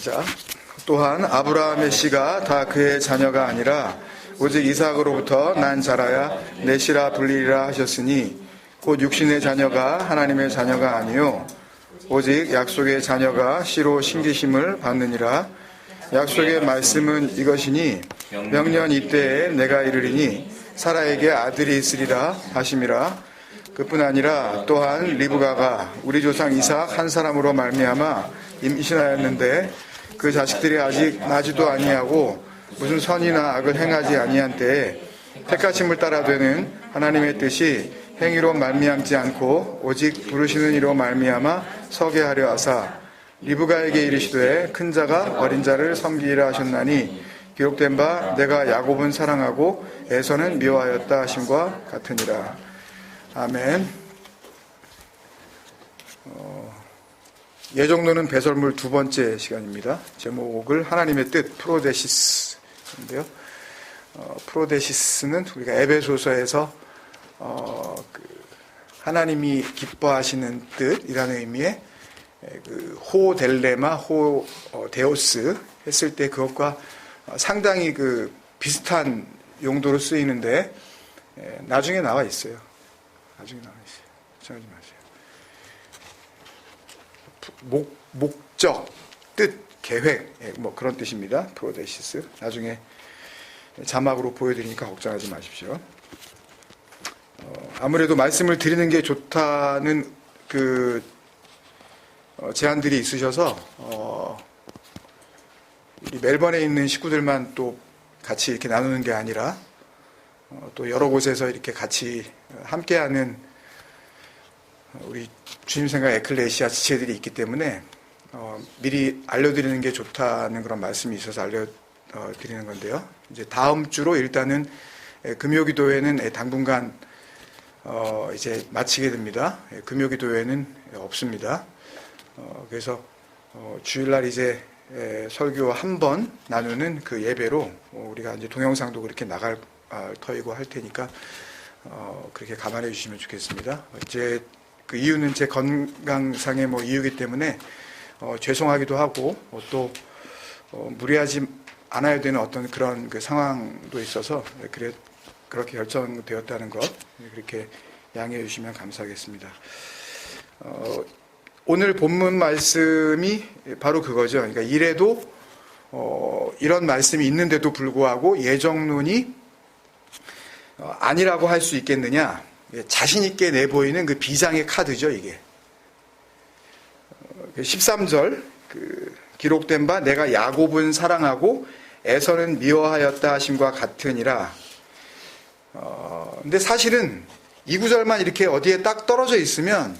시작. 또한 아브라함의 씨가 다 그의 자녀가 아니라 오직 이삭으로부터 난 자라야 내 씨라 불리리라 하셨으니 곧 육신의 자녀가 하나님의 자녀가 아니요 오직 약속의 자녀가 씨로 심기심을 받느니라. 약속의 말씀은 이것이니 명년 이때에 내가 이르리니 사라에게 아들이 있으리라 하심이라. 그뿐 아니라 또한 리브가가 우리 조상 이삭 한 사람으로 말미암아 임신하였는데 그 자식들이 아직 나지도 아니하고 무슨 선이나 악을 행하지 아니한 때에 택하심을 따라 되는 하나님의 뜻이 행위로 말미암지 않고 오직 부르시는 이로 말미암아 서게 하려 하사 리브가에게 이르시되 큰 자가 어린 자를 섬기리라 하셨나니 기록된 바 내가 야곱은 사랑하고 에서는 미워하였다 하심과 같으니라. 아멘. 예정론은 배설물 두 번째 시간입니다. 제목을 하나님의 뜻 프로데시스인데요. 프로데시스는 우리가 에베소서에서 하나님이 기뻐하시는 뜻이라는 의미의 호 델레마 호 데오스 했을 때 그것과 상당히 비슷한 용도로 쓰이는데 나중에 나와 있어요. 나중에 나와 있어요. 걱정하지 마세요. 목적, 뜻, 계획 뭐 그런 뜻입니다. 프로데시스. 나중에 자막으로 보여드리니까 걱정하지 마십시오. 아무래도 말씀을 드리는 게 좋다는 제안들이 있으셔서 이 멜번에 있는 식구들만 또 같이 이렇게 나누는 게 아니라 또 여러 곳에서 이렇게 같이 함께하는 우리 주님생각 에클레시아 지체들이 있기 때문에 미리 알려드리는 게 좋다는 그런 말씀이 있어서 알려드리는 건데요. 이제 다음 주로 일단은 금요기도회는 당분간 이제 마치게 됩니다. 금요기도회는 없습니다. 그래서 주일날 이제 설교 한 번 나누는 그 예배로 우리가 이제 동영상도 그렇게 나갈 터이고 할 테니까 그렇게 감안해 주시면 좋겠습니다. 이제 그 이유는 제 건강상의 이유이기 때문에 죄송하기도 하고 또 무리하지 않아야 되는 어떤 그런 그 상황도 있어서 그렇게 결정되었다는 것 그렇게 양해해 주시면 감사하겠습니다. 오늘 본문 말씀이 바로 그거죠. 그러니까 이래도 이런 말씀이 있는데도 불구하고 예정론이 아니라고 할 수 있겠느냐. 자신 있게 내보이는 그 비장의 카드죠, 이게. 13절 기록된 바 내가 야곱은 사랑하고 에서는 미워하였다 하심과 같으니라. 근데 사실은 이 구절만 이렇게 어디에 딱 떨어져 있으면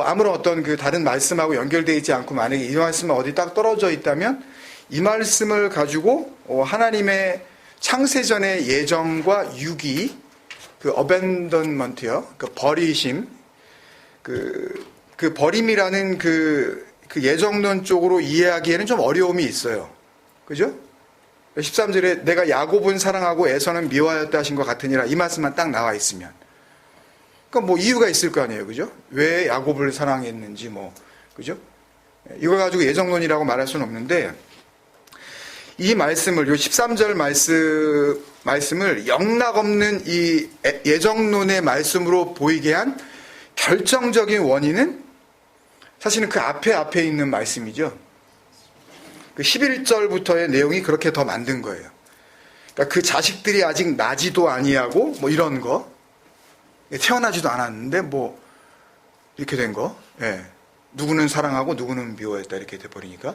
아무런 어떤 그 다른 말씀하고 연결되어 있지 않고 만약에 이 말씀은 어디 딱 떨어져 있다면 이 말씀을 가지고 하나님의 창세전의 예정과 유기, abandonment요, 버리심, 버림이라는 그 예정론 쪽으로 이해하기에는 좀 어려움이 있어요. 그죠? 13절에 내가 야곱은 사랑하고 에서는 미워하였다 하신 것 같으니라 이 말씀만 딱 나와 있으면. 그러니까 이유가 있을 거 아니에요. 그죠? 왜 야곱을 사랑했는지 그죠? 이걸 가지고 예정론이라고 말할 수는 없는데 이 말씀을, 요 13절 말씀을 영락없는 이 예정론의 말씀으로 보이게 한 결정적인 원인은 사실은 그 앞에 있는 말씀이죠. 그 11절부터의 내용이 그렇게 더 만든 거예요. 그러니까 그 자식들이 아직 나지도 아니하고 이런 거. 태어나지도 않았는데 이렇게 된 거. 예. 누구는 사랑하고 누구는 미워했다 이렇게 돼버리니까.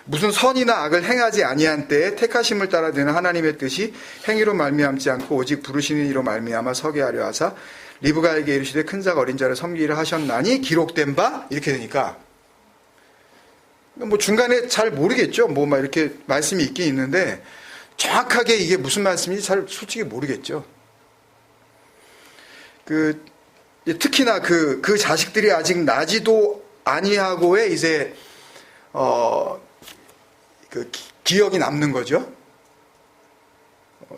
무슨 선이나 악을 행하지 아니한 때에 택하심을 따라 되는 하나님의 뜻이 행위로 말미암지 않고 오직 부르시는 이로 말미암아 서게 하려 하사 리브가에게 이르시되 큰 자가 어린 자를 섬기리라 하셨나니 기록된 바 이렇게 되니까 중간에 잘 모르겠죠. 막 이렇게 말씀이 있긴 있는데 정확하게 이게 무슨 말씀인지 잘 솔직히 모르겠죠. 특히나 그 자식들이 아직 나지도 아니하고의 이제 기억이 남는 거죠.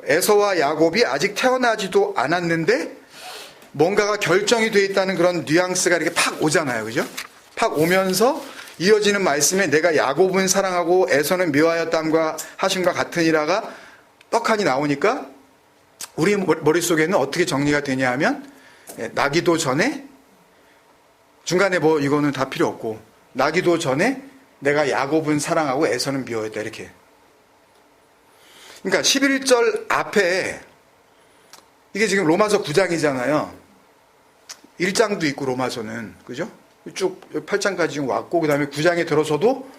에서와 야곱이 아직 태어나지도 않았는데 뭔가가 결정이 되어 있다는 그런 뉘앙스가 이렇게 팍 오잖아요. 그죠? 팍 오면서 이어지는 말씀에 내가 야곱은 사랑하고 에서는 미워하였담과 하심과 같으니라가 떡하니 나오니까 우리 머릿속에는 어떻게 정리가 되냐 하면 나기도 전에 중간에 뭐 이거는 다 필요 없고 나기도 전에 내가 야곱은 사랑하고 에서는 미워했다 이렇게. 그러니까 11절 앞에 이게 지금 로마서 9장이잖아요. 1장도 있고 로마서는 그죠? 쭉 8장까지 지금 왔고 그 다음에 9장에 들어서도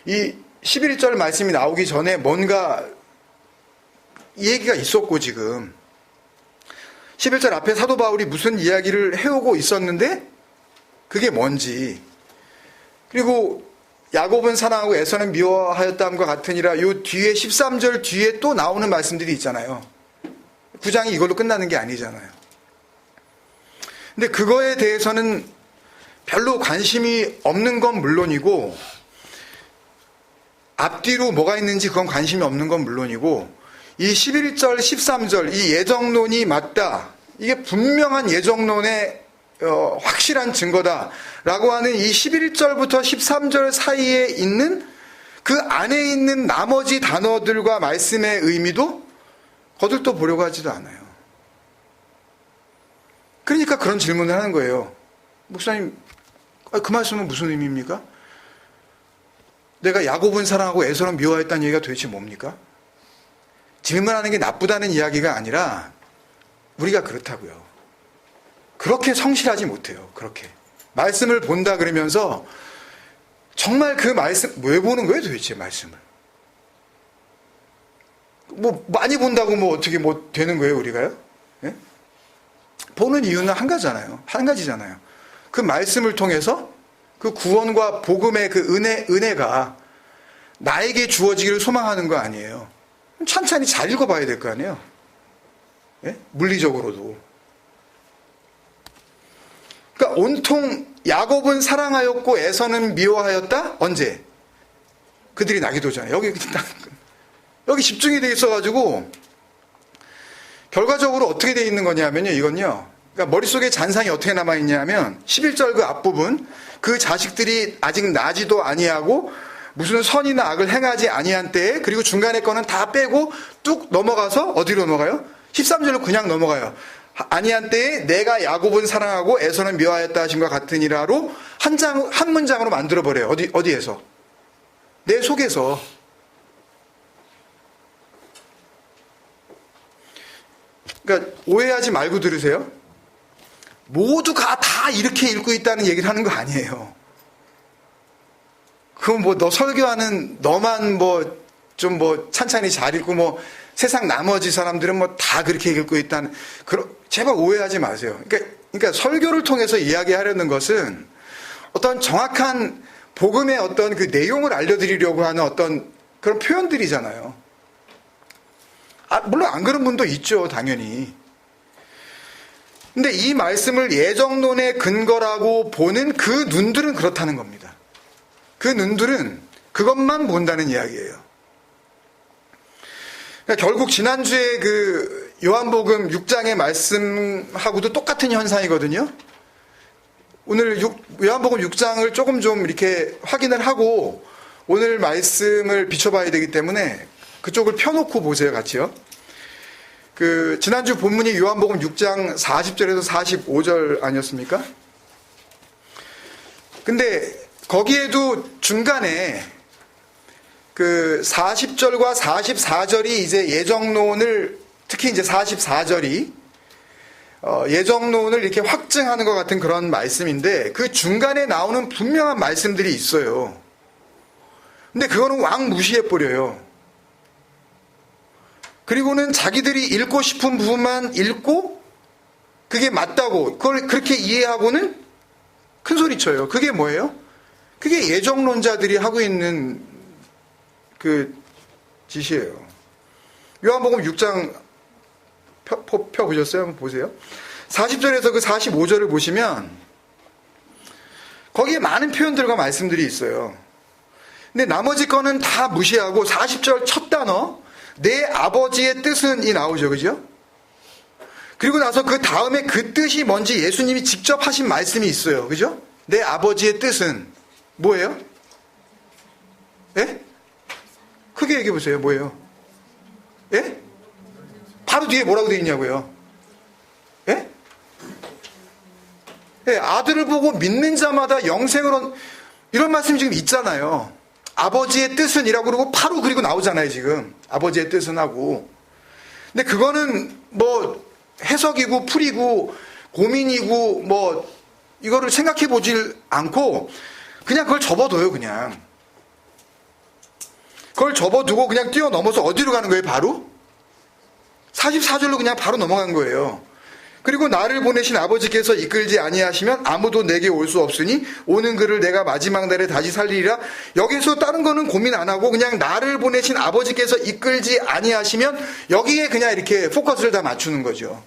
이 11절 말씀이 나오기 전에 뭔가 이 얘기가 있었고 지금 11절 앞에 사도 바울이 무슨 이야기를 해오고 있었는데 그게 뭔지 그리고 야곱은 사랑하고 에서는 미워하였다함과 같으니라 요 뒤에 13절 뒤에 또 나오는 말씀들이 있잖아요. 9장이 이걸로 끝나는 게 아니잖아요. 근데 그거에 대해서는 별로 관심이 없는 건 물론이고 앞뒤로 뭐가 있는지 그건 관심이 없는 건 물론이고 이 11절 13절 이 예정론이 맞다. 이게 분명한 예정론의 확실한 증거다라고 하는 이 11절부터 13절 사이에 있는 그 안에 있는 나머지 단어들과 말씀의 의미도 거들떠 보려고 하지도 않아요. 그러니까 그런 질문을 하는 거예요. 목사님, 그 말씀은 무슨 의미입니까? 내가 야곱은 사랑하고 에서는 미워했다는 얘기가 도대체 뭡니까? 질문하는 게 나쁘다는 이야기가 아니라 우리가 그렇다고요. 그렇게 성실하지 못해요. 그렇게. 말씀을 본다 그러면서 정말 그 말씀, 왜 보는 거예요 도대체 말씀을? 뭐 많이 본다고 뭐 어떻게 뭐 되는 거예요 우리가요? 예? 보는 이유는 한 가지잖아요. 그 말씀을 통해서 그 구원과 복음의 그 은혜가 나에게 주어지기를 소망하는 거 아니에요. 찬찬히 잘 읽어봐야 될 거 아니에요. 예? 물리적으로도. 그러니까 온통 야곱은 사랑하였고 에서는 미워하였다? 언제? 그들이 나기도 전에. 여기 집중이 돼 있어가지고 결과적으로 어떻게 돼 있는 거냐면요. 이건요. 그러니까 머릿속에 잔상이 어떻게 남아있냐면 11절 그 앞부분 그 자식들이 아직 나지도 아니하고 무슨 선이나 악을 행하지 아니한 때에 그리고 중간에 거는 다 빼고 뚝 넘어가서 어디로 넘어가요? 13절로 그냥 넘어가요. 아니한 때에 내가 야곱은 사랑하고 에서는 미워하였다 하심과 같으니라로 한 문장으로 만들어버려요. 어디에서? 내 속에서. 그러니까 오해하지 말고 들으세요. 모두가 다 이렇게 읽고 있다는 얘기를 하는 거 아니에요. 그럼 뭐 너 설교하는 너만 뭐 좀 뭐 찬찬히 잘 읽고 뭐 세상 나머지 사람들은 뭐 다 그렇게 읽고 있다는 제발 오해하지 마세요. 그러니까 설교를 통해서 이야기하려는 것은 어떤 정확한 복음의 어떤 그 내용을 알려드리려고 하는 어떤 그런 표현들이잖아요. 물론 안 그런 분도 있죠, 당연히. 근데 이 말씀을 예정론의 근거라고 보는 그 눈들은 그렇다는 겁니다. 그 눈들은 그것만 본다는 이야기예요. 그러니까 결국 지난주에 그 요한복음 6장의 말씀하고도 똑같은 현상이거든요. 오늘 요한복음 6장을 조금 좀 이렇게 확인을 하고 오늘 말씀을 비춰봐야 되기 때문에 그쪽을 펴놓고 보세요, 같이요. 지난주 본문이 요한복음 6장 40절에서 45절 아니었습니까? 근데 거기에도 중간에 40절과 44절이 이제 예정론을, 특히 이제 44절이 예정론을 이렇게 확증하는 것 같은 그런 말씀인데 그 중간에 나오는 분명한 말씀들이 있어요. 근데 그거는 왕 무시해버려요. 그리고는 자기들이 읽고 싶은 부분만 읽고 그게 맞다고 그걸 그렇게 이해하고는 큰 소리 쳐요. 그게 뭐예요? 그게 예정론자들이 하고 있는 그 짓이에요. 요한복음 6장 펴보셨어요? 한번 보세요. 40절에서 그 45절을 보시면 거기에 많은 표현들과 말씀들이 있어요. 근데 나머지 거는 다 무시하고 40절 첫 단어 내 아버지의 뜻은 이 나오죠. 그죠? 그리고 나서 그 다음에 그 뜻이 뭔지 예수님이 직접 하신 말씀이 있어요. 그죠? 내 아버지의 뜻은 뭐예요? 크게 얘기해 보세요. 뭐예요? 예? 바로 뒤에 뭐라고 되어 있냐고요? 예? 예, 아들을 보고 믿는 자마다 영생을 이런 말씀이 지금 있잖아요. 아버지의 뜻은 이라고 그러고 바로 그리고 나오잖아요, 지금. 아버지의 뜻은 하고. 근데 그거는 뭐 해석이고 풀이고 고민이고 뭐 이거를 생각해 보질 않고 그냥 그걸 접어둬요, 그냥. 그걸 접어두고 그냥 뛰어넘어서 어디로 가는 거예요, 바로? 44절로 그냥 바로 넘어간 거예요. 그리고 나를 보내신 아버지께서 이끌지 아니하시면 아무도 내게 올 수 없으니 오는 그를 내가 마지막 날에 다시 살리리라. 여기서 다른 거는 고민 안 하고 그냥 나를 보내신 아버지께서 이끌지 아니하시면 여기에 그냥 이렇게 포커스를 다 맞추는 거죠.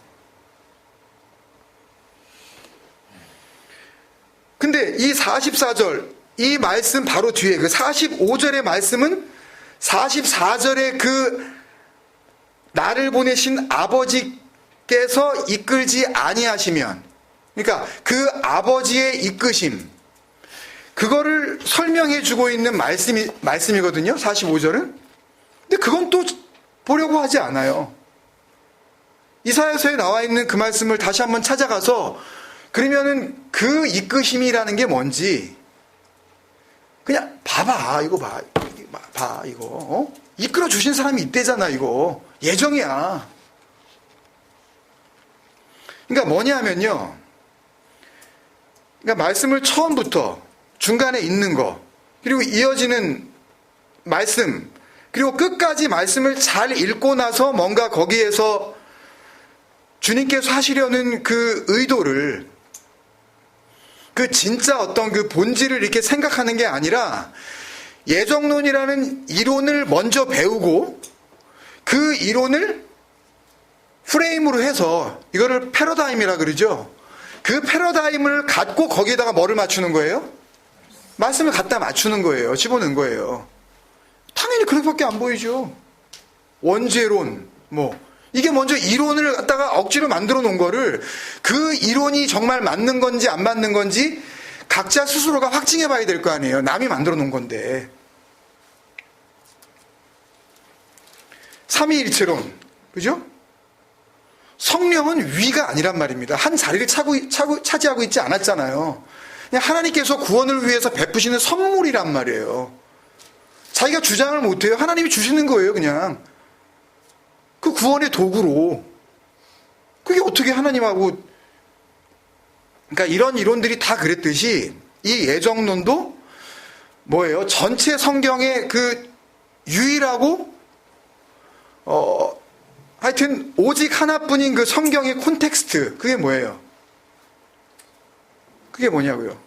근데 이 44절, 이 말씀 바로 뒤에 그 45절의 말씀은 44절에 그 나를 보내신 아버지께서 이끌지 아니하시면, 그러니까 그 아버지의 이끄심, 그거를 설명해 주고 있는 말씀이거든요. 45절은. 근데 그건 또 보려고 하지 않아요. 이사야서에 나와 있는 그 말씀을 다시 한번 찾아가서 그러면은 그 이끄심이라는 게 뭔지 그냥 봐봐. 이거 봐. 이거. 어? 이끌어 주신 사람이 있대잖아, 이거. 예정이야. 그러니까 뭐냐면요. 그러니까 말씀을 처음부터 중간에 있는 거, 그리고 이어지는 말씀, 그리고 끝까지 말씀을 잘 읽고 나서 뭔가 거기에서 주님께서 하시려는 그 의도를, 그 진짜 어떤 그 본질을 이렇게 생각하는 게 아니라 예정론이라는 이론을 먼저 배우고 그 이론을 프레임으로 해서 이거를 패러다임이라 그러죠. 그 패러다임을 갖고 거기에다가 뭐를 맞추는 거예요? 말씀을 갖다 맞추는 거예요. 집어넣은 거예요. 당연히 그렇게밖에 안 보이죠. 원죄론 뭐 이게 먼저 이론을 갖다가 억지로 만들어 놓은 거를 그 이론이 정말 맞는 건지 안 맞는 건지 각자 스스로가 확증해 봐야 될 거 아니에요. 남이 만들어 놓은 건데. 삼위일체론, 그죠? 성령은 위가 아니란 말입니다. 한 자리를 차지하고 있지 않았잖아요. 그냥 하나님께서 구원을 위해서 베푸시는 선물이란 말이에요. 자기가 주장을 못해요. 하나님이 주시는 거예요, 그냥. 그 구원의 도구로. 그게 어떻게 하나님하고, 그러니까 이런 이론들이 다 그랬듯이 이 예정론도 뭐예요? 전체 성경의 그 유일하고 하여튼 오직 하나뿐인 그 성경의 콘텍스트, 그게 뭐예요? 그게 뭐냐고요?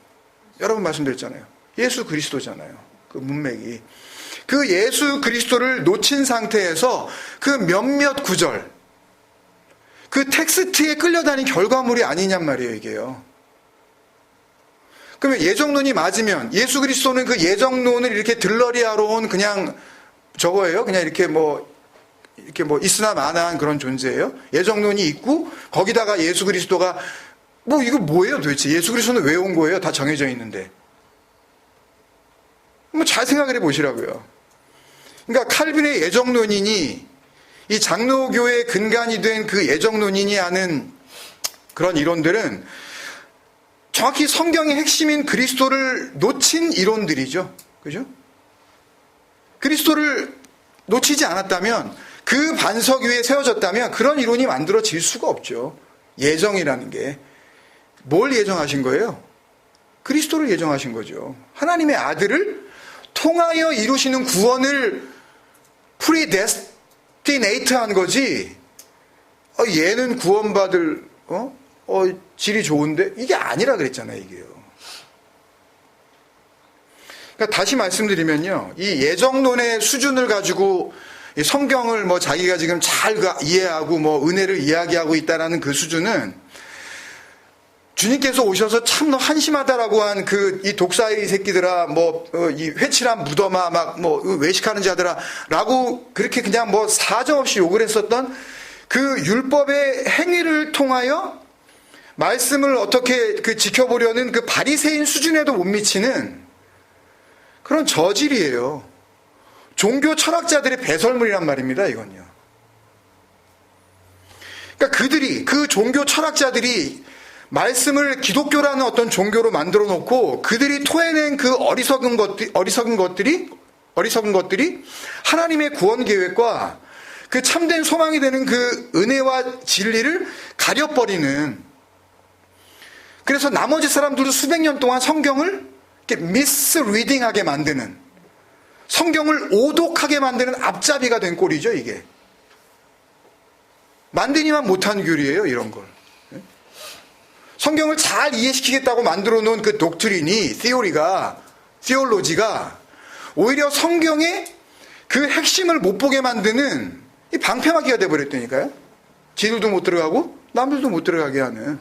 여러 번 말씀드렸잖아요. 예수 그리스도잖아요. 그 문맥이. 그 예수 그리스도를 놓친 상태에서 그 몇몇 구절, 그 텍스트에 끌려다닌 결과물이 아니냔 말이에요, 이게요. 그러면 예정론이 맞으면 예수 그리스도는 그 예정론을 이렇게 들러리하러 온 그냥 저거예요? 그냥 이렇게 뭐 있으나 마나한 그런 존재예요? 예정론이 있고 거기다가 예수 그리스도가 뭐 이거 뭐예요 도대체? 예수 그리스도는 왜 온 거예요? 다 정해져 있는데. 뭐 잘 생각을 해보시라고요. 그러니까 칼빈의 예정론이니 이 장로교의 근간이 된 그 예정론이니 하는 그런 이론들은 정확히 성경의 핵심인 그리스도를 놓친 이론들이죠. 그죠? 그리스도를 놓치지 않았다면, 그 반석 위에 세워졌다면 그런 이론이 만들어질 수가 없죠. 예정이라는 게. 뭘 예정하신 거예요? 그리스도를 예정하신 거죠. 하나님의 아들을 통하여 이루시는 구원을 프리데스티네이트한 거지. 얘는 구원받을 질이 좋은데 이게 아니라 그랬잖아요, 이게요. 그러니까 다시 말씀드리면요, 이 예정론의 수준을 가지고 성경을 뭐 자기가 지금 잘 이해하고 뭐 은혜를 이야기하고 있다라는 그 수준은 주님께서 오셔서 참 너 한심하다라고 한 그 이 독사의 새끼들아, 뭐 이 회칠한 무덤아, 막 뭐 외식하는 자들아라고 그렇게 그냥 뭐 사정없이 욕을 했었던 그 율법의 행위를 통하여 말씀을 어떻게 그 지켜보려는 그 바리새인 수준에도 못 미치는 그런 저질이에요. 종교 철학자들의 배설물이란 말입니다, 이건요. 그러니까 그 종교 철학자들이 말씀을 기독교라는 어떤 종교로 만들어 놓고 그들이 토해낸 그 어리석은 것들이 하나님의 구원 계획과 그 참된 소망이 되는 그 은혜와 진리를 가려버리는, 그래서 나머지 사람들도 수백 년 동안 성경을 이렇게 미스리딩하게 만드는, 성경을 오독하게 만드는 앞잡이가 된 꼴이죠, 이게. 만드니만 못한 교리예요, 이런 걸. 성경을 잘 이해시키겠다고 만들어 놓은 그 독트린이, 시올로지가 오히려 성경의 그 핵심을 못 보게 만드는 이 방패막이가 돼버렸다니까요. 지들도 못 들어가고 남들도 못 들어가게 하는.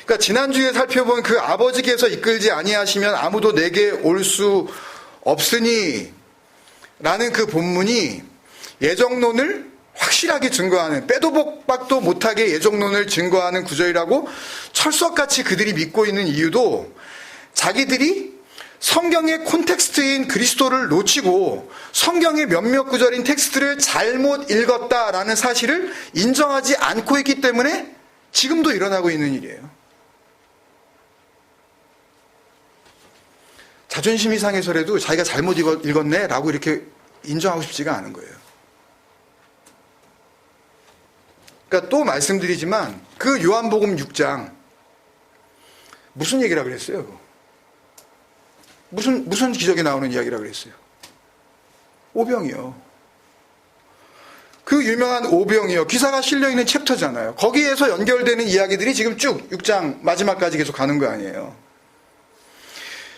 그러니까 지난주에 살펴본 그 아버지께서 이끌지 아니하시면 아무도 내게 올 수 없으니 라는 그 본문이 예정론을 확실하게 증거하는, 빼도 박도 못하게 예정론을 증거하는 구절이라고 철석같이 그들이 믿고 있는 이유도 자기들이 성경의 콘텍스트인 그리스도를 놓치고 성경의 몇몇 구절인 텍스트를 잘못 읽었다라는 사실을 인정하지 않고 있기 때문에 지금도 일어나고 있는 일이에요. 자존심이 상해서라도 자기가 잘못 읽었네 라고 이렇게 인정하고 싶지가 않은 거예요. 그러니까 또 말씀드리지만 그 요한복음 6장 무슨 얘기라 그랬어요? 무슨 기적이 나오는 이야기라 그랬어요? 오병이요. 그 유명한 오병이요. 기사가 실려있는 챕터잖아요. 거기에서 연결되는 이야기들이 지금 쭉 6장 마지막까지 계속 가는 거 아니에요.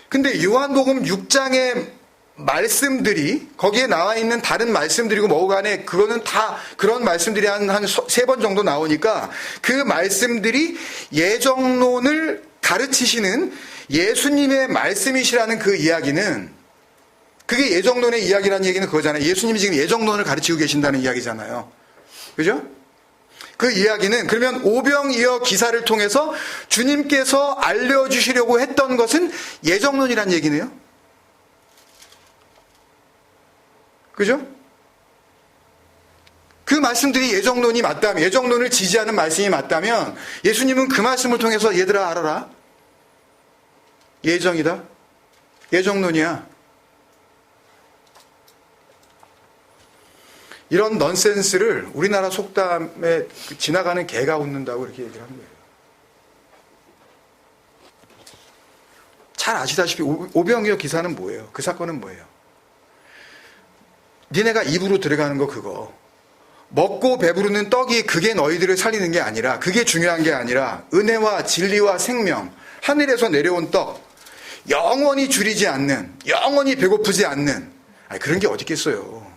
근데 요한복음 6장의 말씀들이 거기에 나와 있는 다른 말씀들이고 뭐고 간에 그거는 다 그런 말씀들이 한 3번 정도 나오니까 그 말씀들이 예정론을 가르치시는 예수님의 말씀이시라는 그 이야기는, 그게 예정론의 이야기라는 얘기는 그거잖아요. 예수님이 지금 예정론을 가르치고 계신다는 이야기잖아요. 그죠? 그 이야기는 그러면 오병이어 기사를 통해서 주님께서 알려주시려고 했던 것은 예정론이란 얘기네요. 그죠? 그 말씀들이 예정론이 맞다면, 예정론을 지지하는 말씀이 맞다면 예수님은 그 말씀을 통해서 얘들아 알아라. 예정이다. 예정론이야. 이런 넌센스를 우리나라 속담에 지나가는 개가 웃는다고 이렇게 얘기를 하는 거예요. 잘 아시다시피 오병이어 기사는 뭐예요? 그 사건은 뭐예요? 니네가 입으로 들어가는 거 그거. 먹고 배부르는 떡이 그게 너희들을 살리는 게 아니라, 그게 중요한 게 아니라 은혜와 진리와 생명, 하늘에서 내려온 떡, 영원히 줄이지 않는, 영원히 배고프지 않는, 그런 게 어디 있겠어요.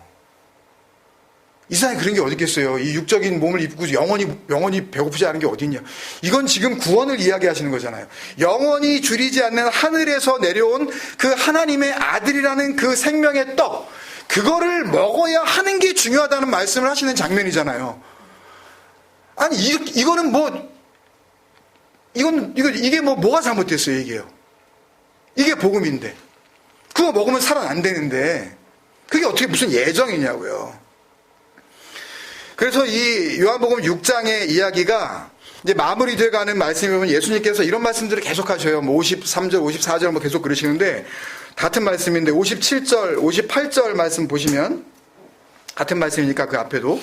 이 세상에 그런 게 어디 있겠어요. 이 육적인 몸을 입고 영원히 배고프지 않은 게 어디 있냐. 이건 지금 구원을 이야기하시는 거잖아요. 영원히 줄이지 않는 하늘에서 내려온 그 하나님의 아들이라는 그 생명의 떡, 그거를 먹어야 하는 게 중요하다는 말씀을 하시는 장면이잖아요. 아니, 이거는 뭐, 이게 뭐가 잘못됐어요, 이게요. 이게 복음인데. 그거 먹으면 살아 안 되는데. 그게 어떻게 무슨 예정이냐고요. 그래서 이 요한복음 6장의 이야기가 이제 마무리되어 가는 말씀이 보면 예수님께서 이런 말씀들을 계속 하셔요. 뭐 53절, 54절 뭐 계속 그러시는데, 같은 말씀인데 57절, 58절 말씀 보시면 같은 말씀이니까 그 앞에도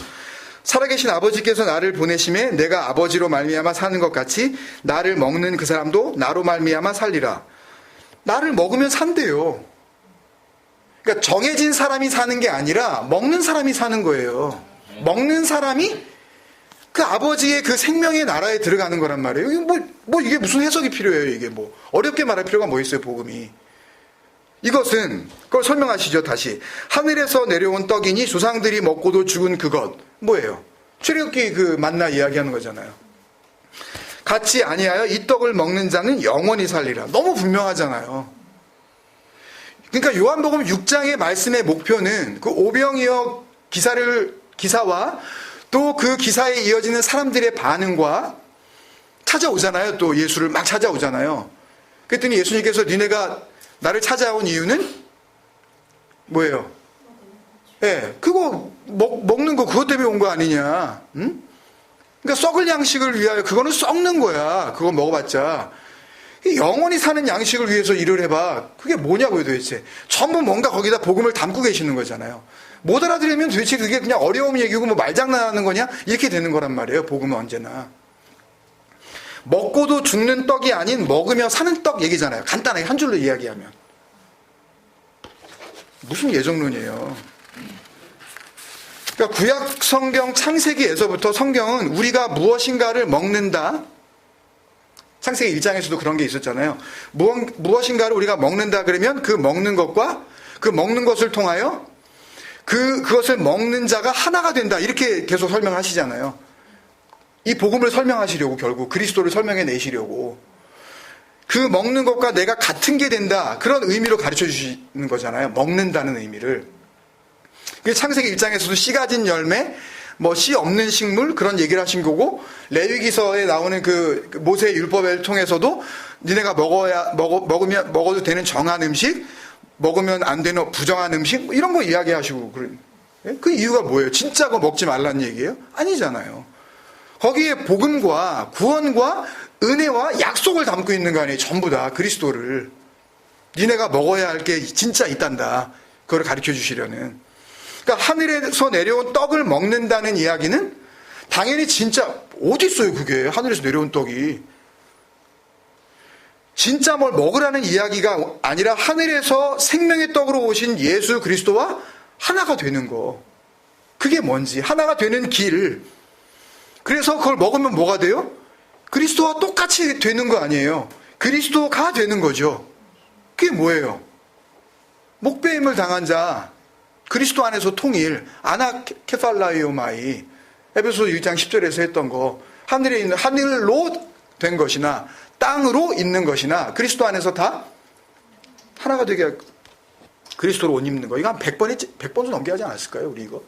살아계신 아버지께서 나를 보내심에 내가 아버지로 말미암아 사는 것 같이 나를 먹는 그 사람도 나로 말미암아 살리라. 나를 먹으면 산대요. 그러니까 정해진 사람이 사는 게 아니라 먹는 사람이 사는 거예요. 먹는 사람이 그 아버지의 그 생명의 나라에 들어가는 거란 말이에요. 이게 무슨 해석이 필요해요, 이게 뭐. 어렵게 말할 필요가 뭐 있어요, 복음이. 이것은, 그걸 설명하시죠, 다시. 하늘에서 내려온 떡이니 조상들이 먹고도 죽은 그것. 뭐예요? 출애굽기 그 만나 이야기하는 거잖아요. 같이 아니하여 이 떡을 먹는 자는 영원히 살리라. 너무 분명하잖아요. 그러니까 요한복음 6장의 말씀의 목표는 그 오병이어 기사와 또 그 기사에 이어지는 사람들의 반응과 찾아오잖아요. 또 예수를 막 찾아오잖아요. 그랬더니 예수님께서 니네가 나를 찾아온 이유는 뭐예요? 예, 그거 먹는 거 그것 때문에 온 거 아니냐? 응? 그러니까 썩을 양식을 위하여 그거는 썩는 거야. 그거 먹어봤자. 영원히 사는 양식을 위해서 일을 해봐. 그게 뭐냐고요 도대체. 전부 뭔가 거기다 복음을 담고 계시는 거잖아요. 못 알아들으면 도대체 그게 그냥 어려움 얘기고 뭐 말장난하는 거냐? 이렇게 되는 거란 말이에요. 복음은 언제나. 먹고도 죽는 떡이 아닌 먹으며 사는 떡 얘기잖아요. 간단하게 한 줄로 이야기하면. 무슨 예정론이에요. 그러니까 구약 성경 창세기에서부터 성경은 우리가 무엇인가를 먹는다. 창세기 1장에서도 그런 게 있었잖아요. 무엇인가를 우리가 먹는다 그러면 그 먹는 것과 그 먹는 것을 통하여 그것을 먹는 자가 하나가 된다. 이렇게 계속 설명하시잖아요. 이 복음을 설명하시려고 결국 그리스도를 설명해 내시려고. 그 먹는 것과 내가 같은 게 된다. 그런 의미로 가르쳐 주시는 거잖아요. 먹는다는 의미를. 창세기 1장에서도 씨 가진 열매, 뭐 씨 없는 식물 그런 얘기를 하신 거고, 레위기서에 나오는 그 모세의 율법을 통해서도 니네가 먹어도 되는 정한 음식, 먹으면 안 되는 부정한 음식 이런 거 이야기하시고 그 이유가 뭐예요? 진짜 그거 먹지 말라는 얘기예요? 아니잖아요. 거기에 복음과 구원과 은혜와 약속을 담고 있는 거 아니에요? 전부 다 그리스도를. 니네가 먹어야 할 게 진짜 있단다. 그걸 가르쳐 주시려는. 그러니까 하늘에서 내려온 떡을 먹는다는 이야기는 당연히 진짜 어디 있어요 그게 하늘에서 내려온 떡이. 진짜 뭘 먹으라는 이야기가 아니라 하늘에서 생명의 떡으로 오신 예수 그리스도와 하나가 되는 거. 그게 뭔지 하나가 되는 길. 그래서 그걸 먹으면 뭐가 돼요? 그리스도와 똑같이 되는 거 아니에요. 그리스도가 되는 거죠. 그게 뭐예요? 목배임을 당한 자, 그리스도 안에서 통일, 아나케팔라이오마이, 에베소서 1장 10절에서 했던 거, 하늘에 있는, 하늘로 된 것이나 땅으로 있는 것이나 그리스도 안에서 다 하나가 되게 그리스도로 옷 입는 거. 이거 한 100번도 넘게 하지 않았을까요? 우리 이거.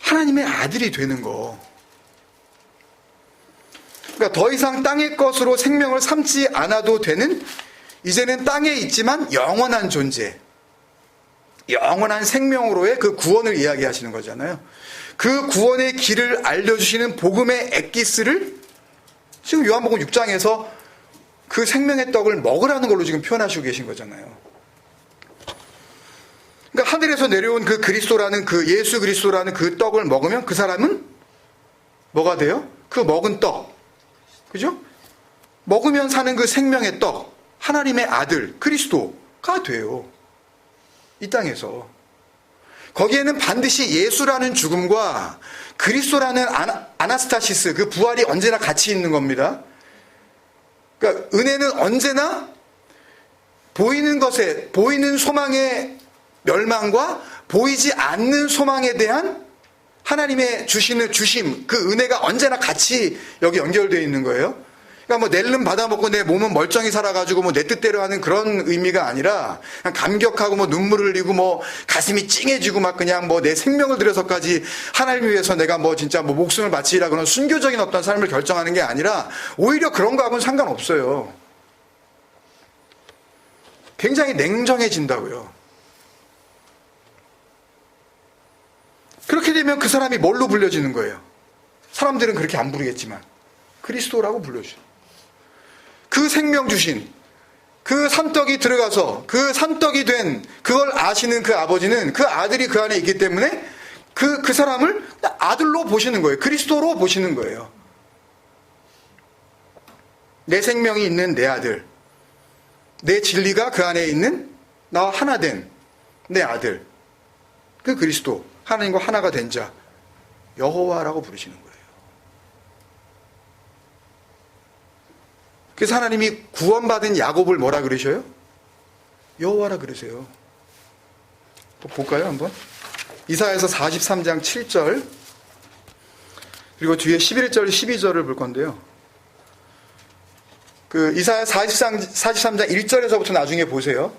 하나님의 아들이 되는 거. 그러니까 더 이상 땅의 것으로 생명을 삼지 않아도 되는, 이제는 땅에 있지만 영원한 존재, 영원한 생명으로의 그 구원을 이야기하시는 거잖아요. 그 구원의 길을 알려주시는 복음의 엑기스를 지금 요한복음 6장에서 그 생명의 떡을 먹으라는 걸로 지금 표현하시고 계신 거잖아요. 그러니까 하늘에서 내려온 그 그리스도라는 그 예수 그리스도라는 그 떡을 먹으면 그 사람은 뭐가 돼요? 그 먹은 떡. 그죠? 먹으면 사는 그 생명의 떡, 하나님의 아들, 그리스도가 돼요. 이 땅에서. 거기에는 반드시 예수라는 죽음과 그리스도라는 아나스타시스, 그 부활이 언제나 같이 있는 겁니다. 그러니까 은혜는 언제나 보이는 것에, 보이는 소망의 멸망과 보이지 않는 소망에 대한 하나님의 주시는 주심, 그 은혜가 언제나 같이 여기 연결되어 있는 거예요. 그러니까 뭐 낼름 받아먹고 내 몸은 멀쩡히 살아가지고 뭐 내 뜻대로 하는 그런 의미가 아니라 그냥 감격하고 뭐 눈물을 흘리고 뭐 가슴이 찡해지고 막 그냥 뭐 내 생명을 들여서까지 하나님을 위해서 내가 뭐 진짜 뭐 목숨을 바치라 그런 순교적인 어떤 삶을 결정하는 게 아니라 오히려 그런 거하고는 상관없어요. 굉장히 냉정해진다고요. 그렇게 되면 그 사람이 뭘로 불려지는 거예요? 사람들은 그렇게 안 부르겠지만 그리스도라고 불러줘요. 그 생명 주신 그 산떡이 들어가서 그 산떡이 된 그걸 아시는 그 아버지는 그 아들이 그 안에 있기 때문에 그 사람을 아들로 보시는 거예요. 그리스도로 보시는 거예요. 내 생명이 있는 내 아들, 내 진리가 그 안에 있는 나와 하나 된 내 아들, 그 그리스도, 하나님과 하나가 된 자, 여호와라고 부르시는 거예요. 그래서 하나님이 구원받은 야곱을 뭐라 그러셔요? 여호와라 그러세요. 또 볼까요 한번? 이사야서 43장 7절 그리고 뒤에 11절 12절을 볼 건데요. 그 이사야 43장 1절에서부터 나중에 보세요.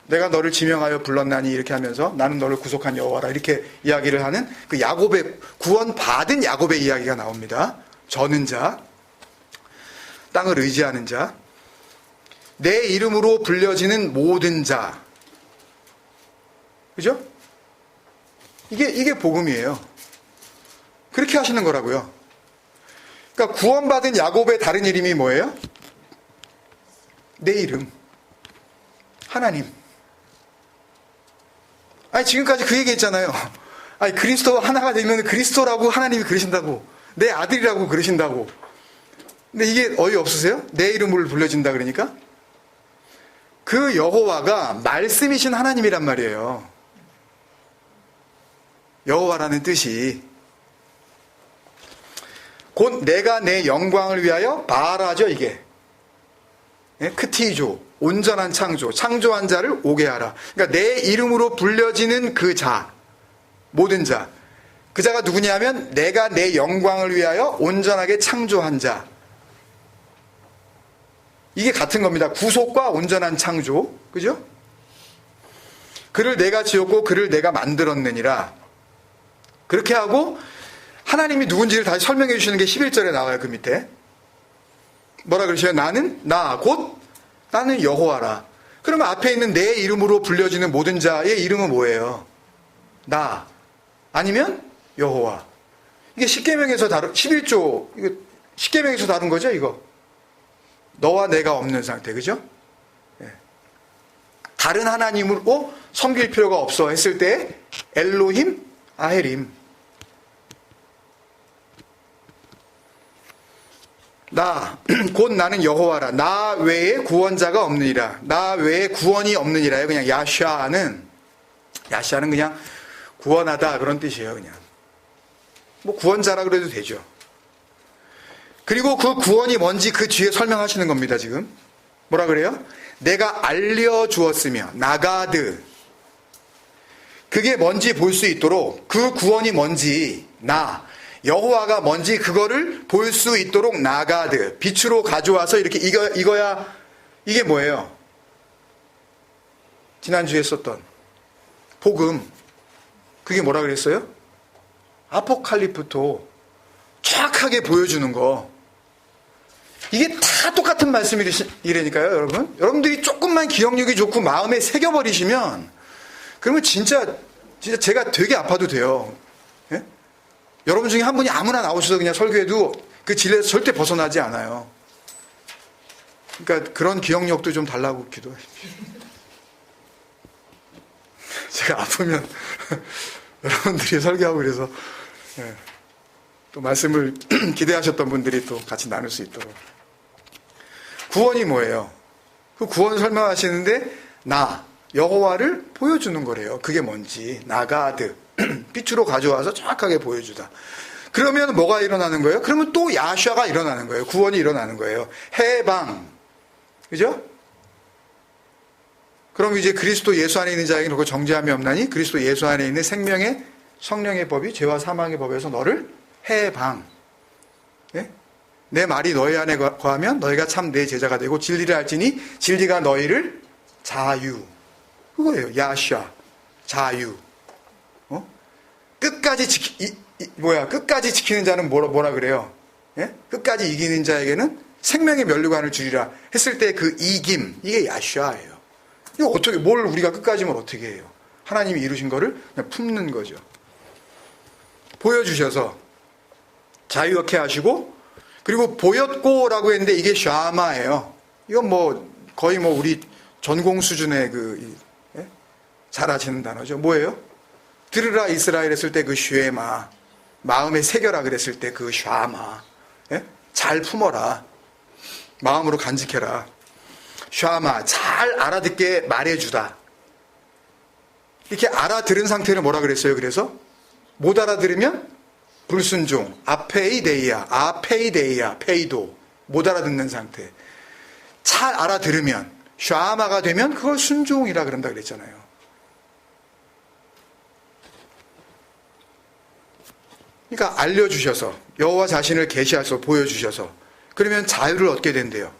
내가 너를 지명하여 불렀나니 이렇게 하면서 나는 너를 구속한 여호와라 이렇게 이야기를 하는 그 야곱의 구원받은 야곱의 이야기가 나옵니다. 저는 자, 땅을 의지하는 자. 내 이름으로 불려지는 모든 자. 그죠? 이게 복음이에요. 그렇게 하시는 거라고요. 그러니까 구원받은 야곱의 다른 이름이 뭐예요? 내 이름. 하나님. 아니, 지금까지 그 얘기 했잖아요. 아니, 그리스도 하나가 되면 그리스도라고 하나님이 그러신다고. 내 아들이라고 그러신다고. 근데 이게 어이없으세요? 내 이름을 불려진다 그러니까? 그 여호와가 말씀이신 하나님이란 말이에요. 여호와라는 뜻이. 곧 내가 내 영광을 위하여 바라죠, 이게. 크티조, 온전한 창조, 창조한 자를 오게 하라. 그러니까 내 이름으로 불려지는 그 자, 모든 자. 그 자가 누구냐면 내가 내 영광을 위하여 온전하게 창조한 자. 이게 같은 겁니다. 구속과 온전한 창조. 그죠? 그를 내가 지었고 그를 내가 만들었느니라. 그렇게 하고 하나님이 누군지를 다시 설명해 주시는 게 11절에 나와요. 그 밑에. 뭐라 그러셔요? 나는 여호와라. 그러면 앞에 있는 내 이름으로 불려지는 모든 자의 이름은 뭐예요? 나. 아니면 여호와. 이게 십계명에서 11조, 이거 십계명에서 다룬 거죠, 이거. 너와 내가 없는 상태, 그죠? 다른 하나님으로 섬길 필요가 없어 했을 때 엘로힘, 아헤림. 곧 나는 여호와라. 나 외에 구원자가 없느니라. 나 외에 구원이 없느니라요. 그냥 야샤는 그냥 구원하다 그런 뜻이에요. 그냥 뭐 구원자라 그래도 되죠. 그리고 그 구원이 뭔지 그 뒤에 설명하시는 겁니다. 지금 뭐라 그래요? 내가 알려주었으며 나가드. 그게 뭔지 볼 수 있도록, 그 구원이 뭔지, 여호와가 뭔지 그거를 볼 수 있도록 나가드, 빛으로 가져와서 이렇게 이거야. 이게 뭐예요? 지난주에 썼던 복음. 그게 뭐라 그랬어요? 아포칼리프토. 정확하게 보여주는 거. 이게 다 똑같은 말씀이라니까요, 여러분. 여러분들이 조금만 기억력이 좋고 마음에 새겨버리시면, 그러면 진짜 제가 되게 아파도 돼요. 예? 여러분 중에 한 분이 아무나 나오셔서 그냥 설교해도 그 진리에서 절대 벗어나지 않아요. 그러니까 그런 기억력도 좀 달라고 기도하십시오. 제가 아프면 여러분들이 설교하고 그래서 또 말씀을 기대하셨던 분들이 또 같이 나눌 수 있도록. 구원이 뭐예요? 그 구원 설명하시는데 여호와를 보여주는 거래요. 그게 뭔지. 나가드. 빛으로 가져와서 정확하게 보여주다. 그러면 뭐가 일어나는 거예요? 그러면 또 야샤가 일어나는 거예요. 구원이 일어나는 거예요. 해방. 그죠? 그럼 이제 그리스도 예수 안에 있는 자에게는 그 정죄함이 없나니 그리스도 예수 안에 있는 생명의 성령의 법이 죄와 사망의 법에서 너를 해방. 예? 내 말이 너희 안에 거하면 너희가 참 내 제자가 되고 진리를 알지니 진리가 너희를 자유. 그거예요. 야샤. 자유. 끝까지 끝까지 지키는 자는 뭐라 그래요? 예? 끝까지 이기는 자에게는 생명의 면류관을 주리라 했을 때 그 이김, 이게 야샤예요. 이거 어떻게, 뭘 우리가 끝까지면 어떻게 해요? 하나님이 이루신 거를 그냥 품는 거죠. 보여주셔서 자유롭게 하시고, 그리고 보였고라고 했는데 이게 샤마예요. 이건 거의 우리 전공 수준의 잘 아시는 단어죠. 뭐예요? 들으라 이스라엘 했을 때 그 쉐마, 마음에 새겨라 그랬을 때 그 샤마, 예? 잘 품어라, 마음으로 간직해라. 샤마, 잘 알아듣게 말해주다. 이렇게 알아들은 상태를 뭐라 그랬어요? 그래서 못 알아들으면 불순종, 아페이데이아, 페이도, 못 알아듣는 상태. 잘 알아들으면, 샤마가 되면 그걸 순종이라 그런다 그랬잖아요. 그러니까 알려주셔서, 여호와 자신을 계시하셔서 보여주셔서, 그러면 자유를 얻게 된대요.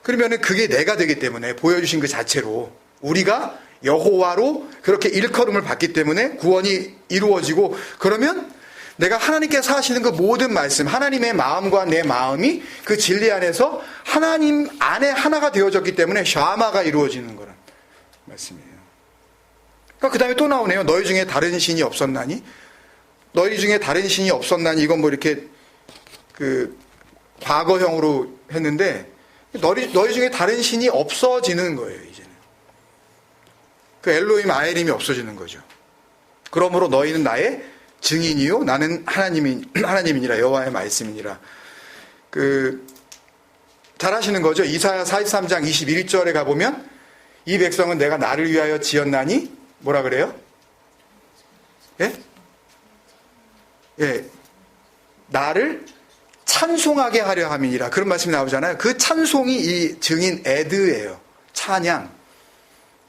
그러면 그게 내가 되기 때문에, 보여주신 그 자체로 우리가 여호와로 그렇게 일컬음을 받기 때문에 구원이 이루어지고, 그러면 내가 하나님께서 하시는 그 모든 말씀, 하나님의 마음과 내 마음이 그 진리 안에서 하나님 안에 하나가 되어졌기 때문에 샤마가 이루어지는 거란 말씀이에요. 그러니까 그 다음에 또 나오네요. 너희 중에 다른 신이 없었나니? 너희 중에 다른 신이 없었나니? 이건 뭐 이렇게 그 과거형으로 했는데 너희 중에 다른 신이 없어지는 거예요, 이제는. 그 엘로힘 아에림이 없어지는 거죠. 그러므로 너희는 나의 증인이요 나는 하나님이니라 여호와의 말씀이니라. 잘 하시는 거죠. 이사야 43장 21절에 가보면 이 백성은 내가 나를 위하여 지었나니 뭐라 그래요? 예? 예. 나를 찬송하게 하려 함이니라. 그런 말씀이 나오잖아요. 그 찬송이 이 증인 에드예요. 찬양.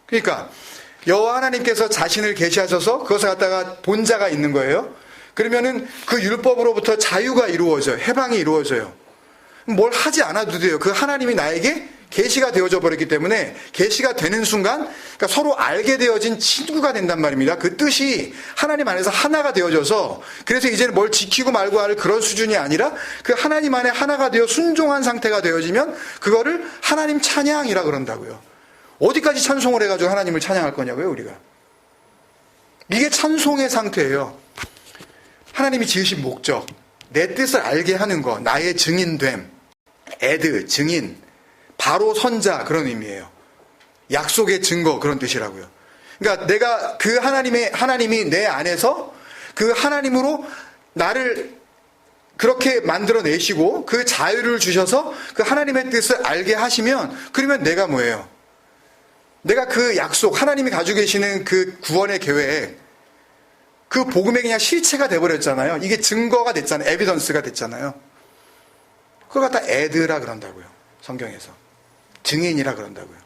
그러니까 여호와 하나님께서 자신을 계시하셔서 그것을 갖다가 본자가 있는 거예요. 그러면은 그 율법으로부터 자유가 이루어져요. 해방이 이루어져요. 뭘 하지 않아도 돼요. 그 하나님이 나에게 계시가 되어져 버렸기 때문에 계시가 되는 순간 그러니까 서로 알게 되어진 친구가 된단 말입니다. 그 뜻이 하나님 안에서 하나가 되어져서 그래서 이제는 뭘 지키고 말고 할 그런 수준이 아니라 그 하나님 안에 하나가 되어 순종한 상태가 되어지면 그거를 하나님 찬양이라 그런다고요. 어디까지 찬송을 해가지고 하나님을 찬양할 거냐고요, 우리가. 이게 찬송의 상태예요. 하나님이 지으신 목적, 내 뜻을 알게 하는 거, 나의 증인됨, 에드, 증인, 바로 선자 그런 의미예요. 약속의 증거 그런 뜻이라고요. 그러니까 내가 그 하나님이 내 안에서 그 하나님으로 나를 그렇게 만들어내시고 그 자유를 주셔서 그 하나님의 뜻을 알게 하시면 그러면 내가 뭐예요? 내가 그 약속, 하나님이 가지고 계시는 그 구원의 계획, 그 복음의 그냥 실체가 돼버렸잖아요. 이게 증거가 됐잖아요. 에비던스가 됐잖아요. 그걸 갖다 에드라 그런다고요. 성경에서. 증인이라 그런다고요.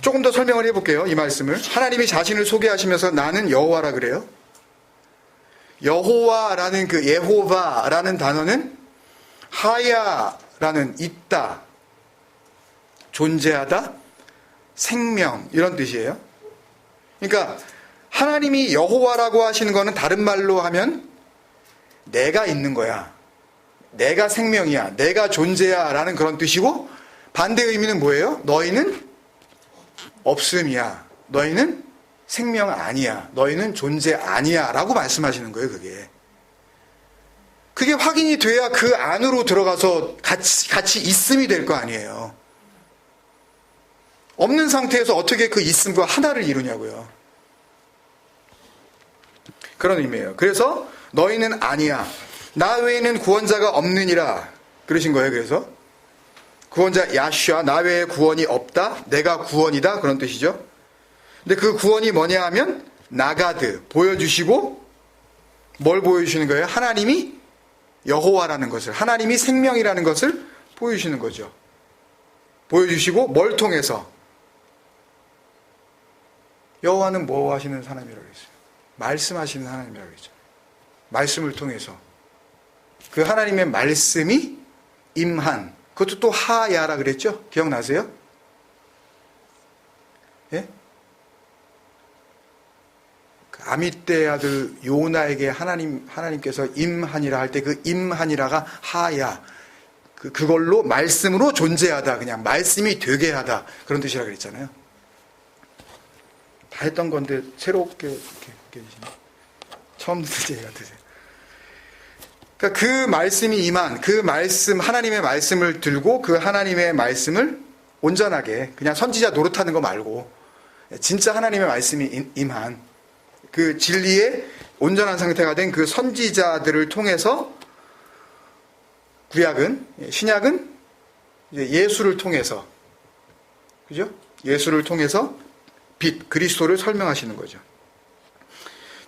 조금 더 설명을 해볼게요. 이 말씀을. 하나님이 자신을 소개하시면서 나는 여호와라 그래요. 여호와라는 그 예호바라는 단어는 하야라는 있다, 존재하다, 생명 이런 뜻이에요. 그러니까 하나님이 여호와라고 하시는 거는 다른 말로 하면 내가 있는 거야. 내가 생명이야. 내가 존재야 라는 그런 뜻이고 반대 의미는 뭐예요? 너희는 없음이야. 너희는 생명 아니야. 너희는 존재 아니야 라고 말씀하시는 거예요. 그게 확인이 돼야 그 안으로 들어가서 같이 있음이 될 거 아니에요. 없는 상태에서 어떻게 그 있음과 하나를 이루냐고요. 그런 의미예요. 그래서 너희는 아니야. 나 외에는 구원자가 없느니라. 그러신 거예요. 그래서 구원자 야슈아, 나 외에 구원이 없다. 내가 구원이다. 그런 뜻이죠. 근데 그 구원이 뭐냐 하면 나가드, 보여주시고 뭘 보여주시는 거예요? 하나님이 여호와라는 것을, 하나님이 생명이라는 것을 보여주시는 거죠. 보여주시고 뭘 통해서? 여호와는 뭐 하시는 하나님이라고 했어요? 말씀하시는 하나님이라고 했죠. 말씀을 통해서 그 하나님의 말씀이 임한, 그것도 또 하야라 그랬죠? 기억나세요? 예? 그 아미떼 아들 요나에게 하나님께서 임하니라 할 때 그 임하니라가 하야, 그걸로 말씀으로 존재하다, 그냥 말씀이 되게 하다 그런 뜻이라 그랬잖아요. 다 했던 건데 새롭게 이렇게 계시네. 처음 듣는 얘기 같으세요. 그러니까 그 말씀이 임한, 그 말씀, 하나님의 말씀을 들고 그 하나님의 말씀을 온전하게 그냥 선지자 노릇하는 거 말고 진짜 하나님의 말씀이 임한 그 진리의 온전한 상태가 된 그 선지자들을 통해서 구약은, 신약은 이제 예수를 통해서, 그죠? 예수를 통해서 빛, 그리스도를 설명하시는 거죠.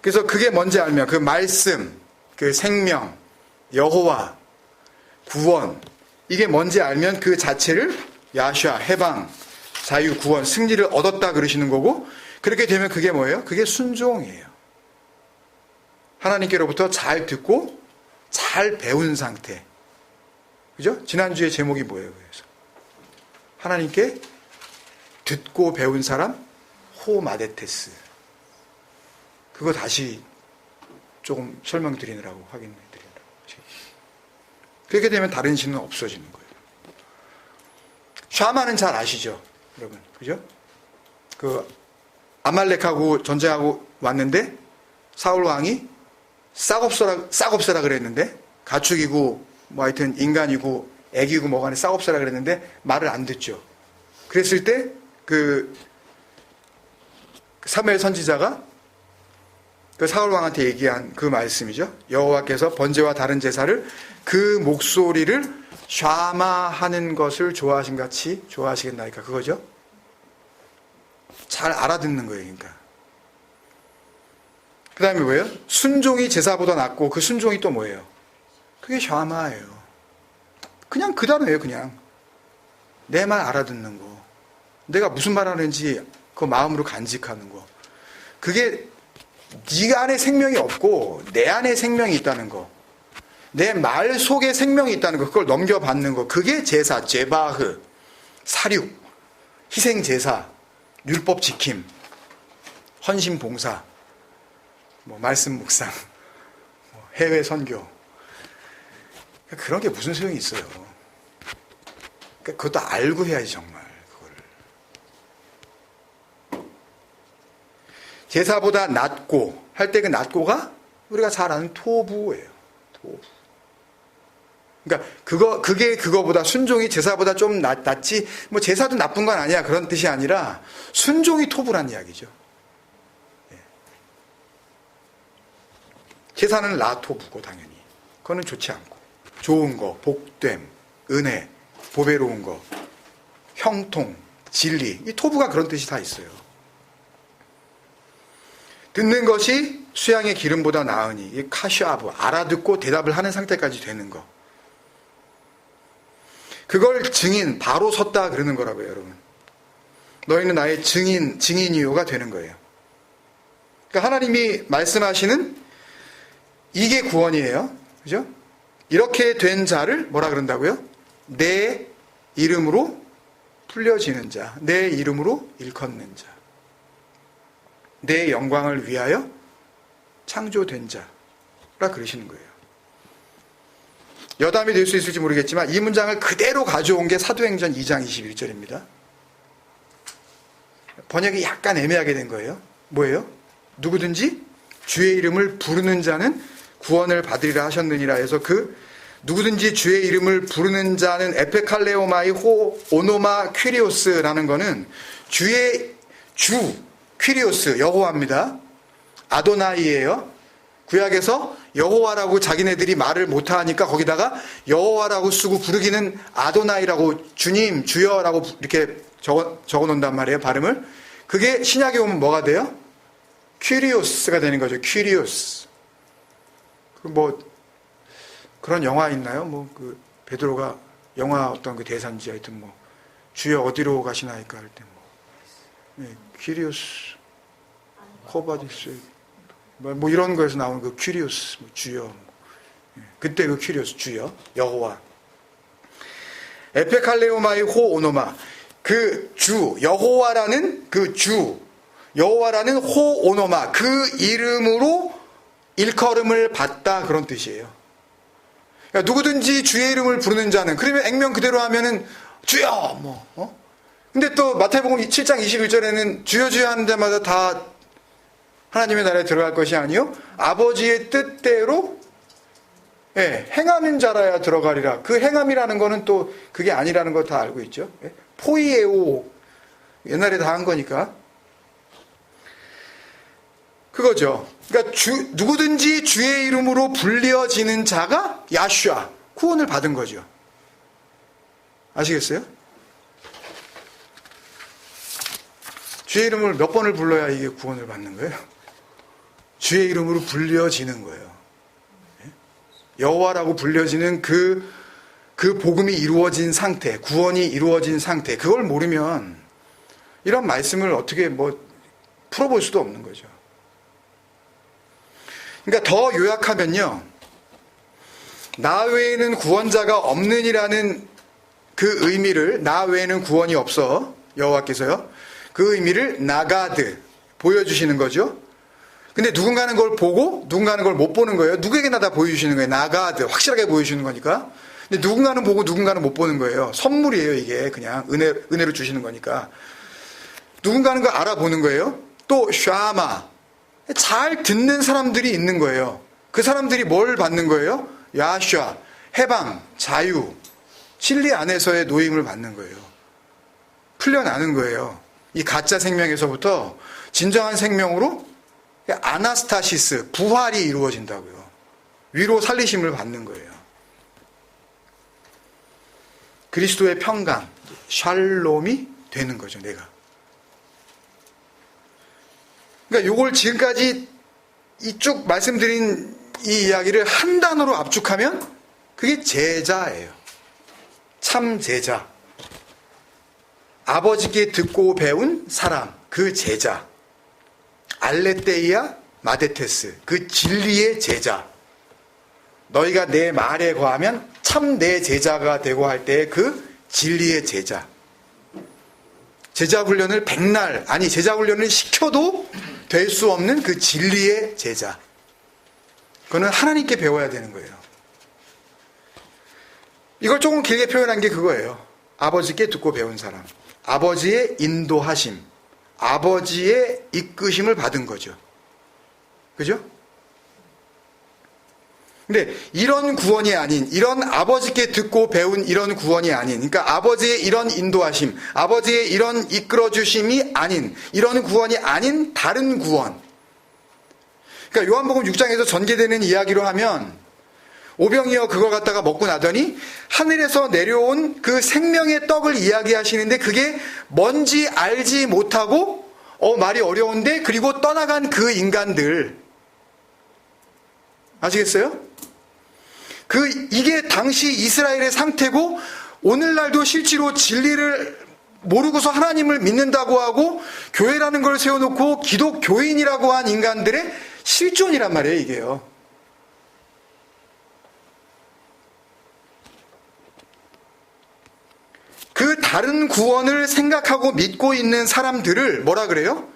그래서 그게 뭔지 알면 그 말씀, 그 생명, 여호와, 구원, 이게 뭔지 알면 그 자체를 야슈아, 해방, 자유, 구원, 승리를 얻었다 그러시는 거고, 그렇게 되면 그게 뭐예요? 그게 순종이에요. 하나님께로부터 잘 듣고 잘 배운 상태. 그죠? 지난주에 제목이 뭐예요? 그래서 하나님께 듣고 배운 사람, 호마데테스. 그거 다시 조금 설명드리느라고 확인해드리느라고. 그렇게 되면 다른 신은 없어지는 거예요. 샤마는 잘 아시죠, 여러분, 그죠? 그 아말렉하고 전쟁하고 왔는데 사울 왕이 싹없애라 그랬는데, 가축이고 뭐 하여튼 인간이고 애기고 뭐간에 싹없애라 그랬는데 말을 안 듣죠. 그랬을 때 그 사무엘 선지자가 그 사울 왕한테 얘기한 그 말씀이죠. 여호와께서 번제와 다른 제사를 그 목소리를 샤마하는 것을 좋아하신 같이 좋아하시겠나이까, 그거죠. 잘 알아듣는 거예요. 그러니까 그 다음에 뭐예요? 순종이 제사보다 낫고, 그 순종이 또 뭐예요? 그게 샤마예요. 그냥 그 단어예요. 그냥 내 말 알아듣는 거, 내가 무슨 말 하는지 그 마음으로 간직하는 거, 그게 네가 안에 생명이 없고 내 안에 생명이 있다는 거, 내 말 속에 생명이 있다는 거, 그걸 넘겨받는 거, 그게 제사, 제바흐, 사륙, 희생제사, 율법 지킴, 헌신 봉사, 뭐 말씀 묵상, 뭐 해외 선교, 그런 게 무슨 소용이 있어요. 그것도 알고 해야지 정말. 그거를 제사보다 낫고 할 때 그 낫고가 우리가 잘 아는 토부예요. 토부. 그러니까 그게 그거보다, 순종이 제사보다 좀 낫지, 뭐 제사도 나쁜 건 아니야, 그런 뜻이 아니라 순종이 토부란 이야기죠. 제사는 라토부고, 당연히 그거는 좋지 않고, 좋은 거, 복됨, 은혜, 보배로운 거, 형통, 진리, 이 토부가 그런 뜻이 다 있어요. 듣는 것이 수양의 기름보다 나으니, 이 카슈아브, 알아듣고 대답을 하는 상태까지 되는 거, 그걸 증인, 바로 섰다 그러는 거라고요, 여러분. 너희는 나의 증인이요가 되는 거예요. 그러니까 하나님이 말씀하시는 이게 구원이에요. 그죠? 이렇게 된 자를 뭐라 그런다고요? 내 이름으로 풀려지는 자, 내 이름으로 일컫는 자, 내 영광을 위하여 창조된 자라 그러시는 거예요. 여담이 될 수 있을지 모르겠지만 이 문장을 그대로 가져온 게 사도행전 2장 21절입니다. 번역이 약간 애매하게 된 거예요. 뭐예요? 누구든지 주의 이름을 부르는 자는 구원을 받으리라 하셨느니라 해서, 그 누구든지 주의 이름을 부르는 자는 에페칼레오마이 호 오노마 퀴리오스라는 거는 주의 주 퀴리오스, 여호와입니다. 아도나이예요. 구약에서 여호와라고 자기네들이 말을 못하니까 거기다가 여호와라고 쓰고 부르기는 아도나이라고, 주님, 주여라고 이렇게 적어 놓는단 말이에요, 발음을. 그게 신약에 오면 뭐가 돼요? 퀴리오스가 되는 거죠. 퀴리오스. 뭐 그런 영화 있나요? 뭐 그 베드로가 영화 어떤 그 대사인지 하여튼 뭐 주여 어디로 가시나이까 할 때 뭐 퀴리오스 코바디스 뭐 이런 거에서 나오는 그 퀴리오스, 뭐 주여, 그때 그 퀴리오스 주여 여호와. 에페칼레오마이 호 오노마, 그 주 여호와라는 그 주 여호와라는 호 오노마, 그 이름으로 일컬음을 받다, 그런 뜻이에요. 그러니까 누구든지 주의 이름을 부르는 자는, 그러면 액면 그대로 하면은 주여 뭐 근데 또 마태복음 7장 21절에는 주여 주여 하는 데마다 다 하나님의 나라에 들어갈 것이 아니요 아버지의 뜻대로 행하는 자라야 들어가리라. 그 행함이라는 거는 또 그게 아니라는 거 다 알고 있죠. 포이에오, 옛날에 다 한 거니까 그거죠. 그러니까 누구든지 주의 이름으로 불려지는 자가 야슈아, 구원을 받은 거죠. 아시겠어요? 주의 이름을 몇 번을 불러야 이게 구원을 받는 거예요? 주의 이름으로 불려지는 거예요. 여호와라고 불려지는 그 복음이 이루어진 상태, 구원이 이루어진 상태, 그걸 모르면 이런 말씀을 어떻게 뭐 풀어볼 수도 없는 거죠. 그러니까 더 요약하면요, 나 외에는 구원자가 없느니라는 그 의미를, 나 외에는 구원이 없어, 여호와께서요, 그 의미를 나가드, 보여주시는 거죠. 근데 누군가는 그걸 보고 누군가는 그걸 못 보는 거예요. 누구에게나 다 보여주시는 거예요. 나가드, 확실하게 보여주시는 거니까. 근데 누군가는 보고 누군가는 못 보는 거예요. 선물이에요, 이게. 그냥 은혜로 주시는 거니까. 누군가는 그걸 알아보는 거예요. 또 샤마, 잘 듣는 사람들이 있는 거예요. 그 사람들이 뭘 받는 거예요? 야샤, 해방, 자유, 진리 안에서의 노임을 받는 거예요. 풀려나는 거예요. 이 가짜 생명에서부터 진정한 생명으로 아나스타시스, 부활이 이루어진다고요. 위로 살리심을 받는 거예요. 그리스도의 평강, 샬롬이 되는 거죠, 내가. 그러니까 요걸 지금까지 이쪽 말씀드린 이 이야기를 한 단어로 압축하면 그게 제자예요. 참 제자. 아버지께 듣고 배운 사람, 그 제자. 알레테이아 마데테스, 그 진리의 제자. 너희가 내 말에 거하면 참 내 제자가 되고 할 때 그 진리의 제자. 제자 훈련을 백날, 아니 제자 훈련을 시켜도 될 수 없는 그 진리의 제자. 그거는 하나님께 배워야 되는 거예요. 이걸 조금 길게 표현한 게 그거예요. 아버지께 듣고 배운 사람. 아버지의 인도하심, 아버지의 이끄심을 받은 거죠. 그죠? 근데 이런 구원이 아닌, 이런 아버지께 듣고 배운 이런 구원이 아닌, 그러니까 아버지의 이런 인도하심, 아버지의 이런 이끌어주심이 아닌, 이런 구원이 아닌 다른 구원. 그러니까 요한복음 6장에서 전개되는 이야기로 하면 오병이어 그걸 갖다가 먹고 나더니 하늘에서 내려온 그 생명의 떡을 이야기하시는데 그게 뭔지 알지 못하고 말이 어려운데 그리고 떠나간 그 인간들 아시겠어요? 이게 당시 이스라엘의 상태고 오늘날도 실제로 진리를 모르고서 하나님을 믿는다고 하고 교회라는 걸 세워놓고 기독교인이라고 한 인간들의 실존이란 말이에요, 이게요. 그 다른 구원을 생각하고 믿고 있는 사람들을 뭐라 그래요?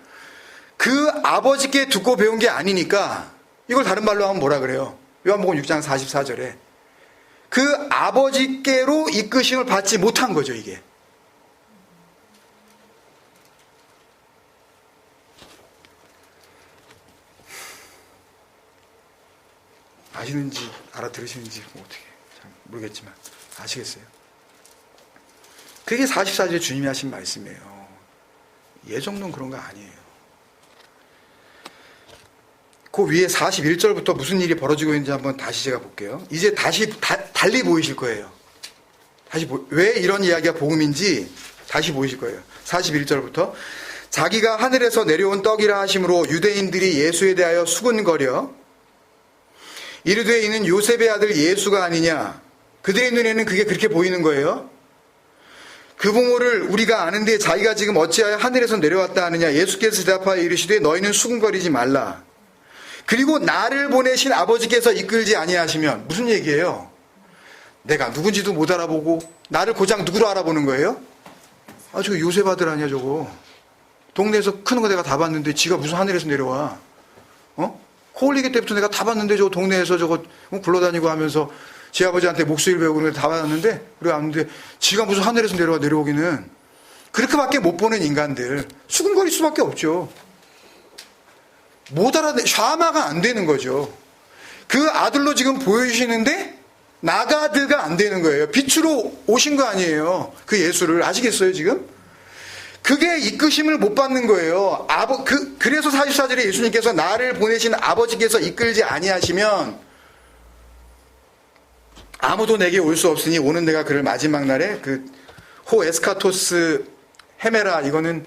그 아버지께 듣고 배운 게 아니니까 이걸 다른 말로 하면 뭐라 그래요? 요한복음 6장 44절에 그 아버지께로 이끄심을 받지 못한 거죠, 이게. 아시는지 알아들으시는지 어떻게 잘 모르겠지만 아시겠어요? 그게 44절에 주님이 하신 말씀이에요. 예정론 그런 거 아니에요. 그 위에 41절부터 무슨 일이 벌어지고 있는지 한번 다시 제가 볼게요. 이제 다시 달리 보이실 거예요. 왜 이런 이야기가 복음인지 다시 보이실 거예요. 41절부터 자기가 하늘에서 내려온 떡이라 하심으로 유대인들이 예수에 대하여 수군거려 이르되 이는 요셉의 아들 예수가 아니냐. 그들의 눈에는 그게 그렇게 보이는 거예요. 그 부모를 우리가 아는데 자기가 지금 어찌하여 하늘에서 내려왔다 하느냐. 예수께서 대답하여 이르시되 너희는 수군거리지 말라. 그리고 나를 보내신 아버지께서 이끌지 아니하시면 무슨 얘기예요? 내가 누군지도 못 알아보고 나를 고작 누구로 알아보는 거예요? 저거 요셉 아들 아니야 저거. 동네에서 크는 거 내가 다 봤는데 지가 무슨 하늘에서 내려와. 코 올리기 때부터 내가 다 봤는데 저거 동네에서 저거 굴러다니고 하면서 제 아버지한테 목소리를 배우고 그런 거 다 봤는데 그래 왔는데 지가 무슨 하늘에서 내려오기는 그렇게밖에 못 보는 인간들 수군거릴 수밖에 없죠. 못 샤마가 안 되는 거죠. 그 아들로 지금 보여주시는데 나가드가 안 되는 거예요. 빛으로 오신 거 아니에요. 그 예수를 아시겠어요 지금? 그게 이끄심을 못 받는 거예요. 그래서 44절에 예수님께서 나를 보내신 아버지께서 이끌지 아니하시면 아무도 내게 올 수 없으니 오는 내가 그를 마지막 날에 호 에스카토스 헤메라 이거는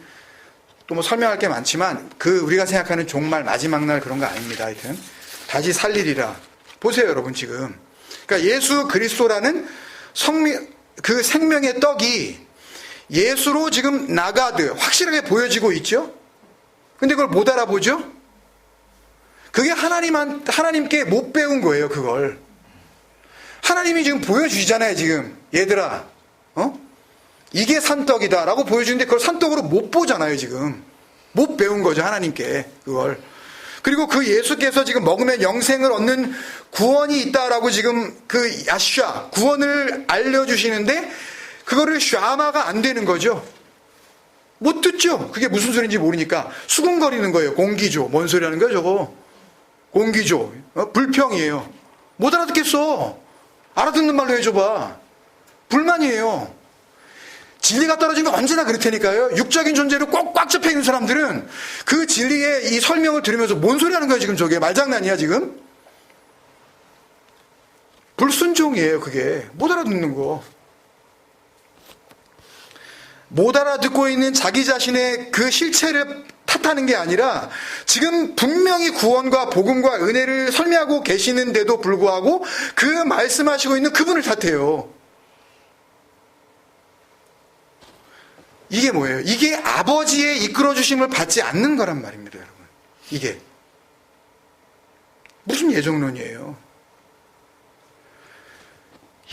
또 뭐 설명할 게 많지만 우리가 생각하는 종말 마지막 날 그런 거 아닙니다. 하여튼 다시 살리리라. 보세요 여러분 지금. 그러니까 예수 그리스도라는 그 생명의 떡이 예수로 지금 나가드 확실하게 보여지고 있죠. 근데 그걸 못 알아보죠. 그게 하나님께 못 배운 거예요. 그걸 하나님이 지금 보여주시잖아요. 지금 얘들아 이게 산떡이다라고 보여주는데 그걸 산떡으로 못 보잖아요, 지금. 못 배운 거죠, 하나님께 그걸. 그리고 그 예수께서 지금 먹으면 영생을 얻는 구원이 있다라고 지금 그 야슈아 구원을 알려주시는데 그거를 샤마가 안 되는 거죠. 못 듣죠. 그게 무슨 소리인지 모르니까 수군거리는 거예요. 공기조. 뭔 소리 하는 거야 저거. 공기조. 불평이에요. 못 알아듣겠어. 알아듣는 말로 해줘봐. 불만이에요. 진리가 떨어진 건 언제나 그럴 테니까요. 육적인 존재로 꼭 꽉 잡혀 있는 사람들은 그 진리의 이 설명을 들으면서 뭔 소리 하는 거야 지금 저게. 말장난이야 지금. 불순종이에요 그게. 못 알아듣는 거. 못 알아듣고 있는 자기 자신의 그 실체를 탓하는 게 아니라 지금 분명히 구원과 복음과 은혜를 설명하고 계시는데도 불구하고 그 말씀하시고 있는 그분을 탓해요. 이게 뭐예요? 이게 아버지의 이끌어주심을 받지 않는 거란 말입니다, 여러분. 이게. 무슨 예정론이에요?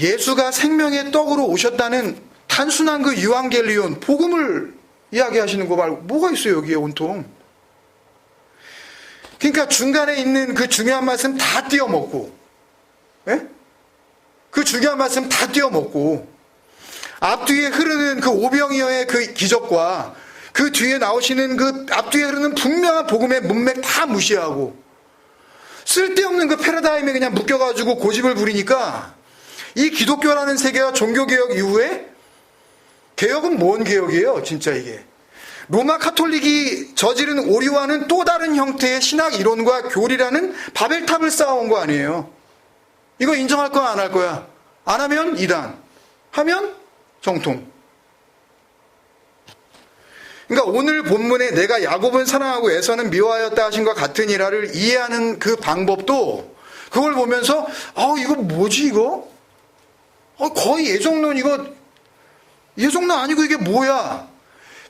예수가 생명의 떡으로 오셨다는 단순한 그 유앙겔리온, 복음을 이야기하시는 거 말고 뭐가 있어요, 여기에 온통. 그러니까 중간에 있는 그 중요한 말씀 다 띄어먹고, 예? 그 중요한 말씀 다 띄어먹고, 앞뒤에 흐르는 그 오병이어의 그 기적과 그 뒤에 나오시는 그 앞뒤에 흐르는 분명한 복음의 문맥 다 무시하고 쓸데없는 그 패러다임에 그냥 묶여가지고 고집을 부리니까 이 기독교라는 세계와 종교개혁 이후에 개혁은 뭔 개혁이에요 진짜 이게. 로마 카톨릭이 저지른 오류와는 또 다른 형태의 신학 이론과 교리라는 바벨탑을 쌓아온 거 아니에요. 이거 인정할 거야 안 할 거야? 안 하면 이단, 하면 정통. 그러니까 오늘 본문에 내가 야곱은 사랑하고 에서는 미워하였다 하신 것 같으니라를 이해하는 그 방법도 그걸 보면서 이거 뭐지 이거? 거의 예정론 이거 예정론 아니고 이게 뭐야?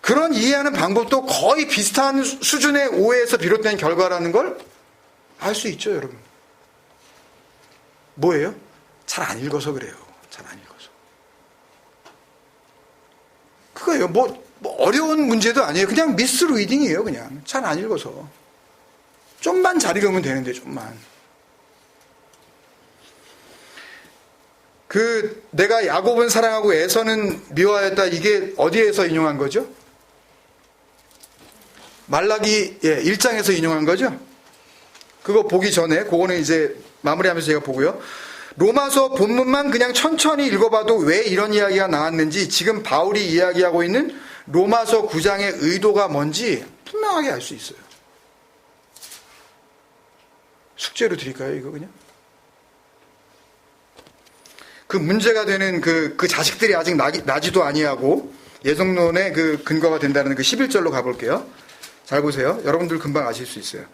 그런 이해하는 방법도 거의 비슷한 수준의 오해에서 비롯된 결과라는 걸 알 수 있죠 여러분. 뭐예요? 잘 안 읽어서 그래요. 잘 안 읽어서. 그거예요. 뭐 어려운 문제도 아니에요. 그냥 미스리딩이에요. 그냥 잘 안 읽어서. 좀만 잘 읽으면 되는데 좀만. 그 내가 야곱은 사랑하고 에서는 미워하였다. 이게 어디에서 인용한 거죠? 말라기 1장에서 인용한 거죠? 그거 보기 전에 그거는 이제 마무리하면서 제가 보고요. 로마서 본문만 그냥 천천히 읽어봐도 왜 이런 이야기가 나왔는지 지금 바울이 이야기하고 있는 로마서 9장의 의도가 뭔지 분명하게 알 수 있어요. 숙제로 드릴까요 이거 그냥? 그 문제가 되는 그 자식들이 아직 나지도 아니하고 예정론의 그 근거가 된다는 그 11절로 가볼게요. 잘 보세요. 여러분들 금방 아실 수 있어요.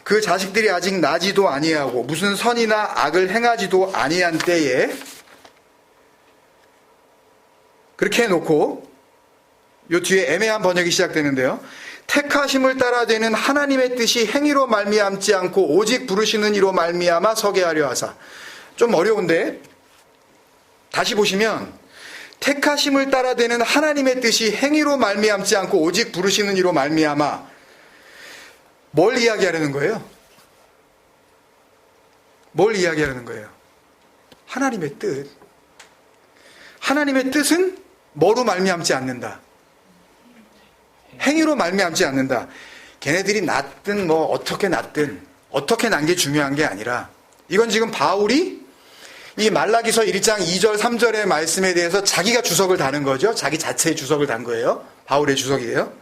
그 자식들이 아직 나지도 아니하고 무슨 선이나 악을 행하지도 아니한 때에 그렇게 해놓고 요 뒤에 애매한 번역이 시작되는데요. 택하심을 따라 되는 하나님의 뜻이 행위로 말미암지 않고 오직 부르시는 이로 말미암아 서게 하려 하사. 좀 어려운데 다시 보시면 택하심을 따라 되는 하나님의 뜻이 행위로 말미암지 않고 오직 부르시는 이로 말미암아. 뭘 이야기하려는 거예요? 뭘 이야기하려는 거예요? 하나님의 뜻. 하나님의 뜻은 뭐로 말미암지 않는다. 행위로 말미암지 않는다. 걔네들이 낳든 뭐 어떻게 낳든 어떻게 난 게 중요한 게 아니라 이건 지금 바울이 이 말라기서 1장 2절 3절의 말씀에 대해서 자기가 주석을 다는 거죠. 자기 자체의 주석을 단 거예요. 바울의 주석이에요.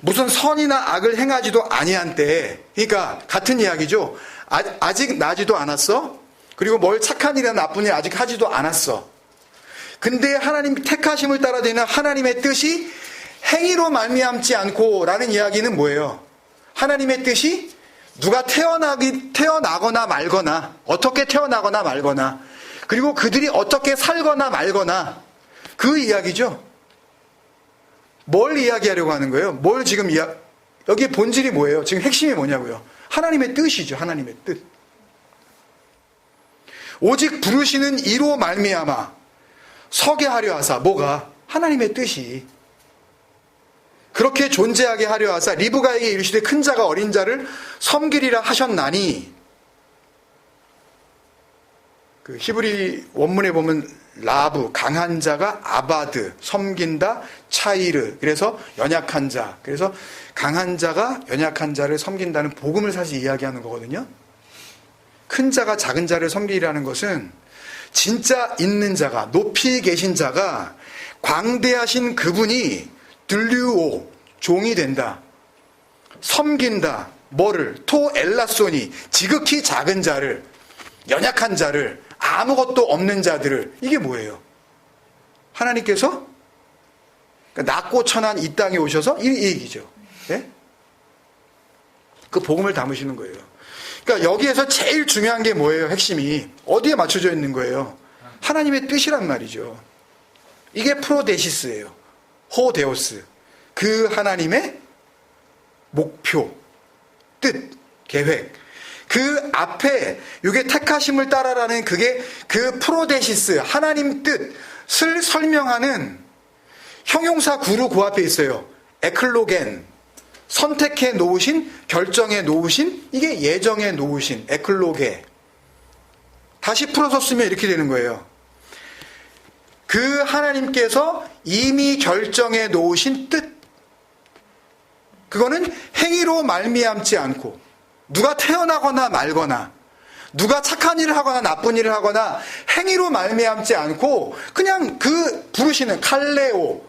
무슨 선이나 악을 행하지도 아니한 때에, 그러니까 같은 이야기죠. 아직 나지도 않았어. 그리고 뭘 착한 일이나 나쁜 일 아직 하지도 않았어. 근데 하나님 택하심을 따라 되는 하나님의 뜻이 행위로 말미암지 않고 라는 이야기는 뭐예요? 하나님의 뜻이 누가 태어나거나 말거나 어떻게 태어나거나 말거나 그리고 그들이 어떻게 살거나 말거나 그 이야기죠. 뭘 이야기하려고 하는 거예요? 뭘 지금 여기에 본질이 뭐예요? 지금 핵심이 뭐냐고요? 하나님의 뜻이죠. 하나님의 뜻. 오직 부르시는 이로 말미암아 서게 하려 하사. 뭐가? 하나님의 뜻이. 그렇게 존재하게 하려 하사 리브가에게 이르시되 큰 자가 어린 자를 섬기리라 하셨나니, 그 히브리 원문에 보면 라브, 강한 자가 아바드, 섬긴다, 차이르, 그래서 연약한 자, 그래서 강한 자가 연약한 자를 섬긴다는 복음을 사실 이야기하는 거거든요. 큰 자가 작은 자를 섬기라는 것은 진짜 있는 자가, 높이 계신 자가 광대하신 그분이 들류오, 종이 된다, 섬긴다, 뭐를, 토 엘라소니, 지극히 작은 자를, 연약한 자를, 아무것도 없는 자들을. 이게 뭐예요? 하나님께서 낮고 천한 이 땅에 오셔서 이 얘기죠. 네? 그 복음을 담으시는 거예요. 그러니까 여기에서 제일 중요한 게 뭐예요? 핵심이 어디에 맞춰져 있는 거예요? 하나님의 뜻이란 말이죠. 이게 프로데시스예요. 호데오스. 그 하나님의 목표, 뜻, 계획. 그 앞에 이게 택하심을 따라라는 그게 그 프로데시스, 하나님 뜻을 설명하는 형용사 구루 그 앞에 있어요. 에클로겐, 선택해 놓으신, 결정해 놓으신, 이게 예정해 놓으신 에클로게. 다시 풀어서 쓰면 이렇게 되는 거예요. 그 하나님께서 이미 결정해 놓으신 뜻, 그거는 행위로 말미암지 않고, 누가 태어나거나 말거나, 누가 착한 일을 하거나 나쁜 일을 하거나 행위로 말미암지 않고 그냥 그 부르시는 칼레오,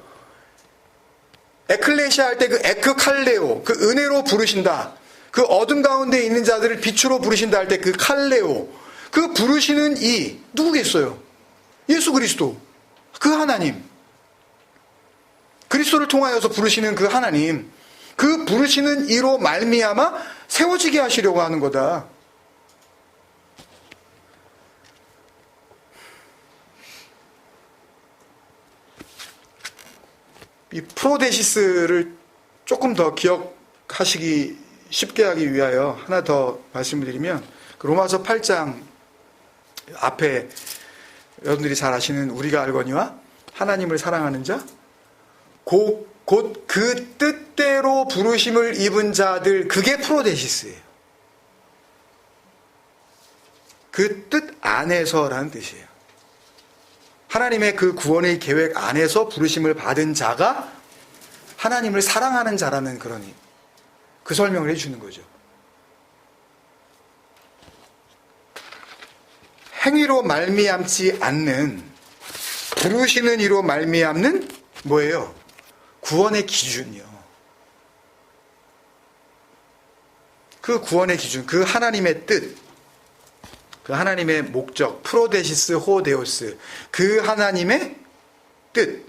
에클레시아 할 때 그 에크칼레오, 그 은혜로 부르신다, 그 어둠 가운데 있는 자들을 빛으로 부르신다 할 때 그 칼레오, 그 부르시는 이 누구겠어요? 예수 그리스도, 그 하나님, 그리스도를 통하여서 부르시는 그 하나님, 그 부르시는 이로 말미암아 세워지게 하시려고 하는 거다. 이 프로데시스를 조금 더 기억하시기 쉽게 하기 위하여 하나 더 말씀을 드리면, 그 로마서 8장 앞에 여러분들이 잘 아시는 우리가 알거니와 하나님을 사랑하는 자, 곧 그 뜻대로 부르심을 입은 자들, 그게 프로데시스예요. 그 뜻 안에서라는 뜻이에요. 하나님의 그 구원의 계획 안에서 부르심을 받은 자가 하나님을 사랑하는 자라는 그 설명을 해주는 거죠. 행위로 말미암지 않는, 부르시는 이로 말미암는 뭐예요? 구원의 기준이요. 그 구원의 기준, 그 하나님의 뜻, 그 하나님의 목적, 프로데시스 호데오스, 그 하나님의 뜻,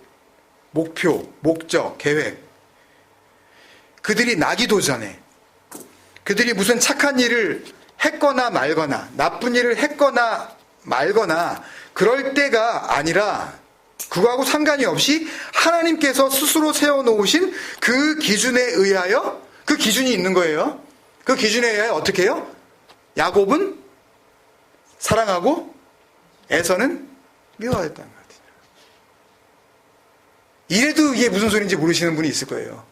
목표, 목적, 계획. 그들이 나기도 전에, 그들이 무슨 착한 일을 했거나 말거나, 나쁜 일을 했거나 말거나 그럴 때가 아니라, 그거하고 상관이 없이 하나님께서 스스로 세워놓으신 그 기준에 의하여, 그 기준이 있는 거예요. 그 기준에 의하여 어떻게 해요? 야곱은 사랑하고 에서는 미워했다는 것 같아요. 이래도 이게 무슨 소리인지 모르시는 분이 있을 거예요.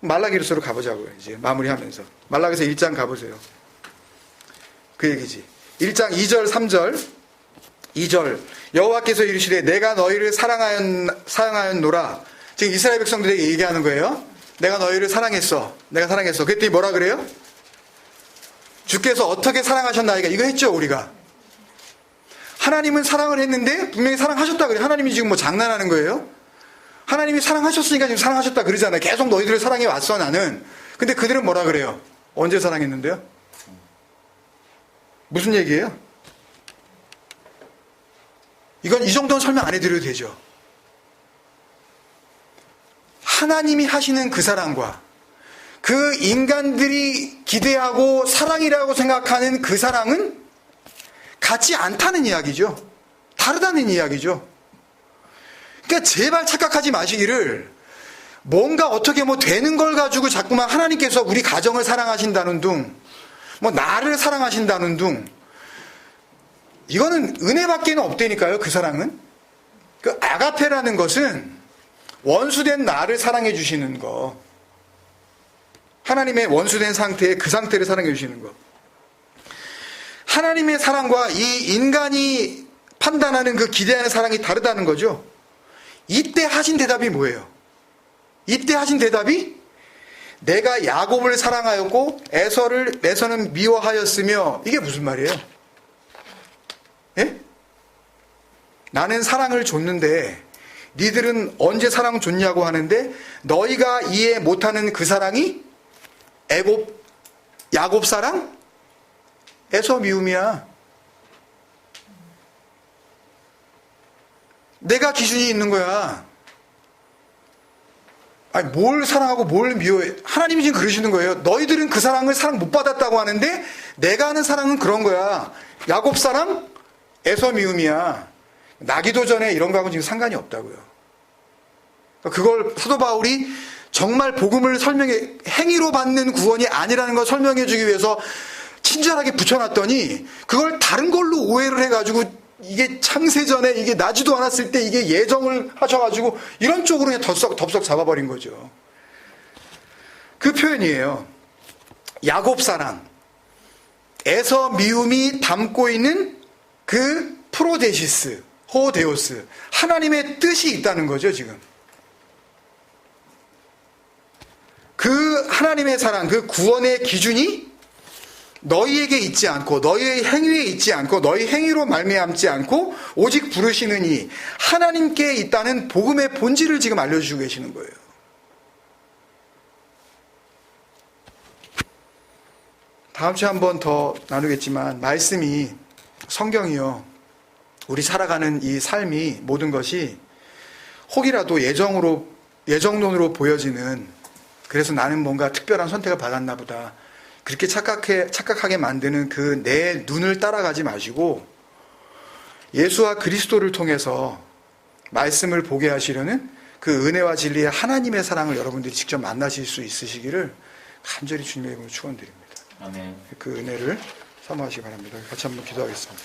말라기로서로 가보자고요. 이제 마무리하면서 말라기서 1장 가보세요. 그 얘기지. 1장 2절 3절 2절 여호와께서 이르시되 내가 너희를 사랑하였노라. 지금 이스라엘 백성들에게 얘기하는 거예요. 내가 너희를 사랑했어. 내가 사랑했어. 그랬더니 뭐라 그래요? 주께서 어떻게 사랑하셨나이까? 이거 했죠, 우리가. 하나님은 사랑을 했는데 분명히 사랑하셨다 그래. 하나님이 지금 뭐 장난하는 거예요? 하나님이 사랑하셨으니까 지금 사랑하셨다 그러잖아요. 계속 너희들을 사랑해 왔어, 나는. 근데 그들은 뭐라 그래요? 언제 사랑했는데요? 무슨 얘기예요? 이건 이 정도는 설명 안 해드려도 되죠. 하나님이 하시는 그 사랑과 그 인간들이 기대하고 사랑이라고 생각하는 그 사랑은 같지 않다는 이야기죠. 다르다는 이야기죠. 그러니까 제발 착각하지 마시기를, 뭔가 어떻게 뭐 되는 걸 가지고 자꾸만 하나님께서 우리 가정을 사랑하신다는 둥, 뭐 나를 사랑하신다는 둥, 이거는 은혜밖에는 없다니까요. 그 사랑은. 그 아가페라는 것은 원수된 나를 사랑해 주시는 거. 하나님의 원수된 상태에 그 상태를 사랑해 주시는 거. 하나님의 사랑과 이 인간이 판단하는 그 기대하는 사랑이 다르다는 거죠. 이때 하신 대답이 뭐예요? 이때 하신 대답이 내가 야곱을 사랑하였고 에서는 미워하였으며, 이게 무슨 말이에요? 예? 나는 사랑을 줬는데 니들은 언제 사랑 줬냐고 하는데 너희가 이해 못하는 그 사랑이 야곱 사랑? 에서 미움이야. 내가 기준이 있는 거야. 아니, 뭘 사랑하고 뭘 미워해. 하나님이 지금 그러시는 거예요. 너희들은 그 사랑을 사랑 못 받았다고 하는데 내가 하는 사랑은 그런 거야. 야곱 사랑? 에서 미움이야. 나기도 전에 이런 거하고 지금 상관이 없다고요. 그걸 사도 바울이 정말 복음을 설명해, 행위로 받는 구원이 아니라는 걸 설명해 주기 위해서 친절하게 붙여놨더니 그걸 다른 걸로 오해를 해가지고 이게 창세전에 이게 나지도 않았을 때 이게 예정을 하셔가지고 이런 쪽으로 그냥 덥석 잡아버린 거죠. 그 표현이에요. 야곱 사랑, 에서 미움이 담고 있는 그 프로데시스, 호데오스, 하나님의 뜻이 있다는 거죠, 지금. 그 하나님의 사랑, 그 구원의 기준이 너희에게 있지 않고 너희의 행위에 있지 않고 너희 행위로 말미암지 않고 오직 부르시는 이 하나님께 있다는 복음의 본질을 지금 알려주고 계시는 거예요. 다음 주에 한 번 더 나누겠지만 말씀이, 성경이요, 우리 살아가는 이 삶이 모든 것이 혹이라도 예정론으로 보여지는, 그래서 나는 뭔가 특별한 선택을 받았나 보다, 그렇게 착각하게 만드는 그 내 눈을 따라가지 마시고 예수와 그리스도를 통해서 말씀을 보게 하시려는 그 은혜와 진리의 하나님의 사랑을 여러분들이 직접 만나실 수 있으시기를 간절히 주님의 이름으로 축원드립니다. 아멘. 그 은혜를 사모하시기 바랍니다. 같이 한번 기도하겠습니다.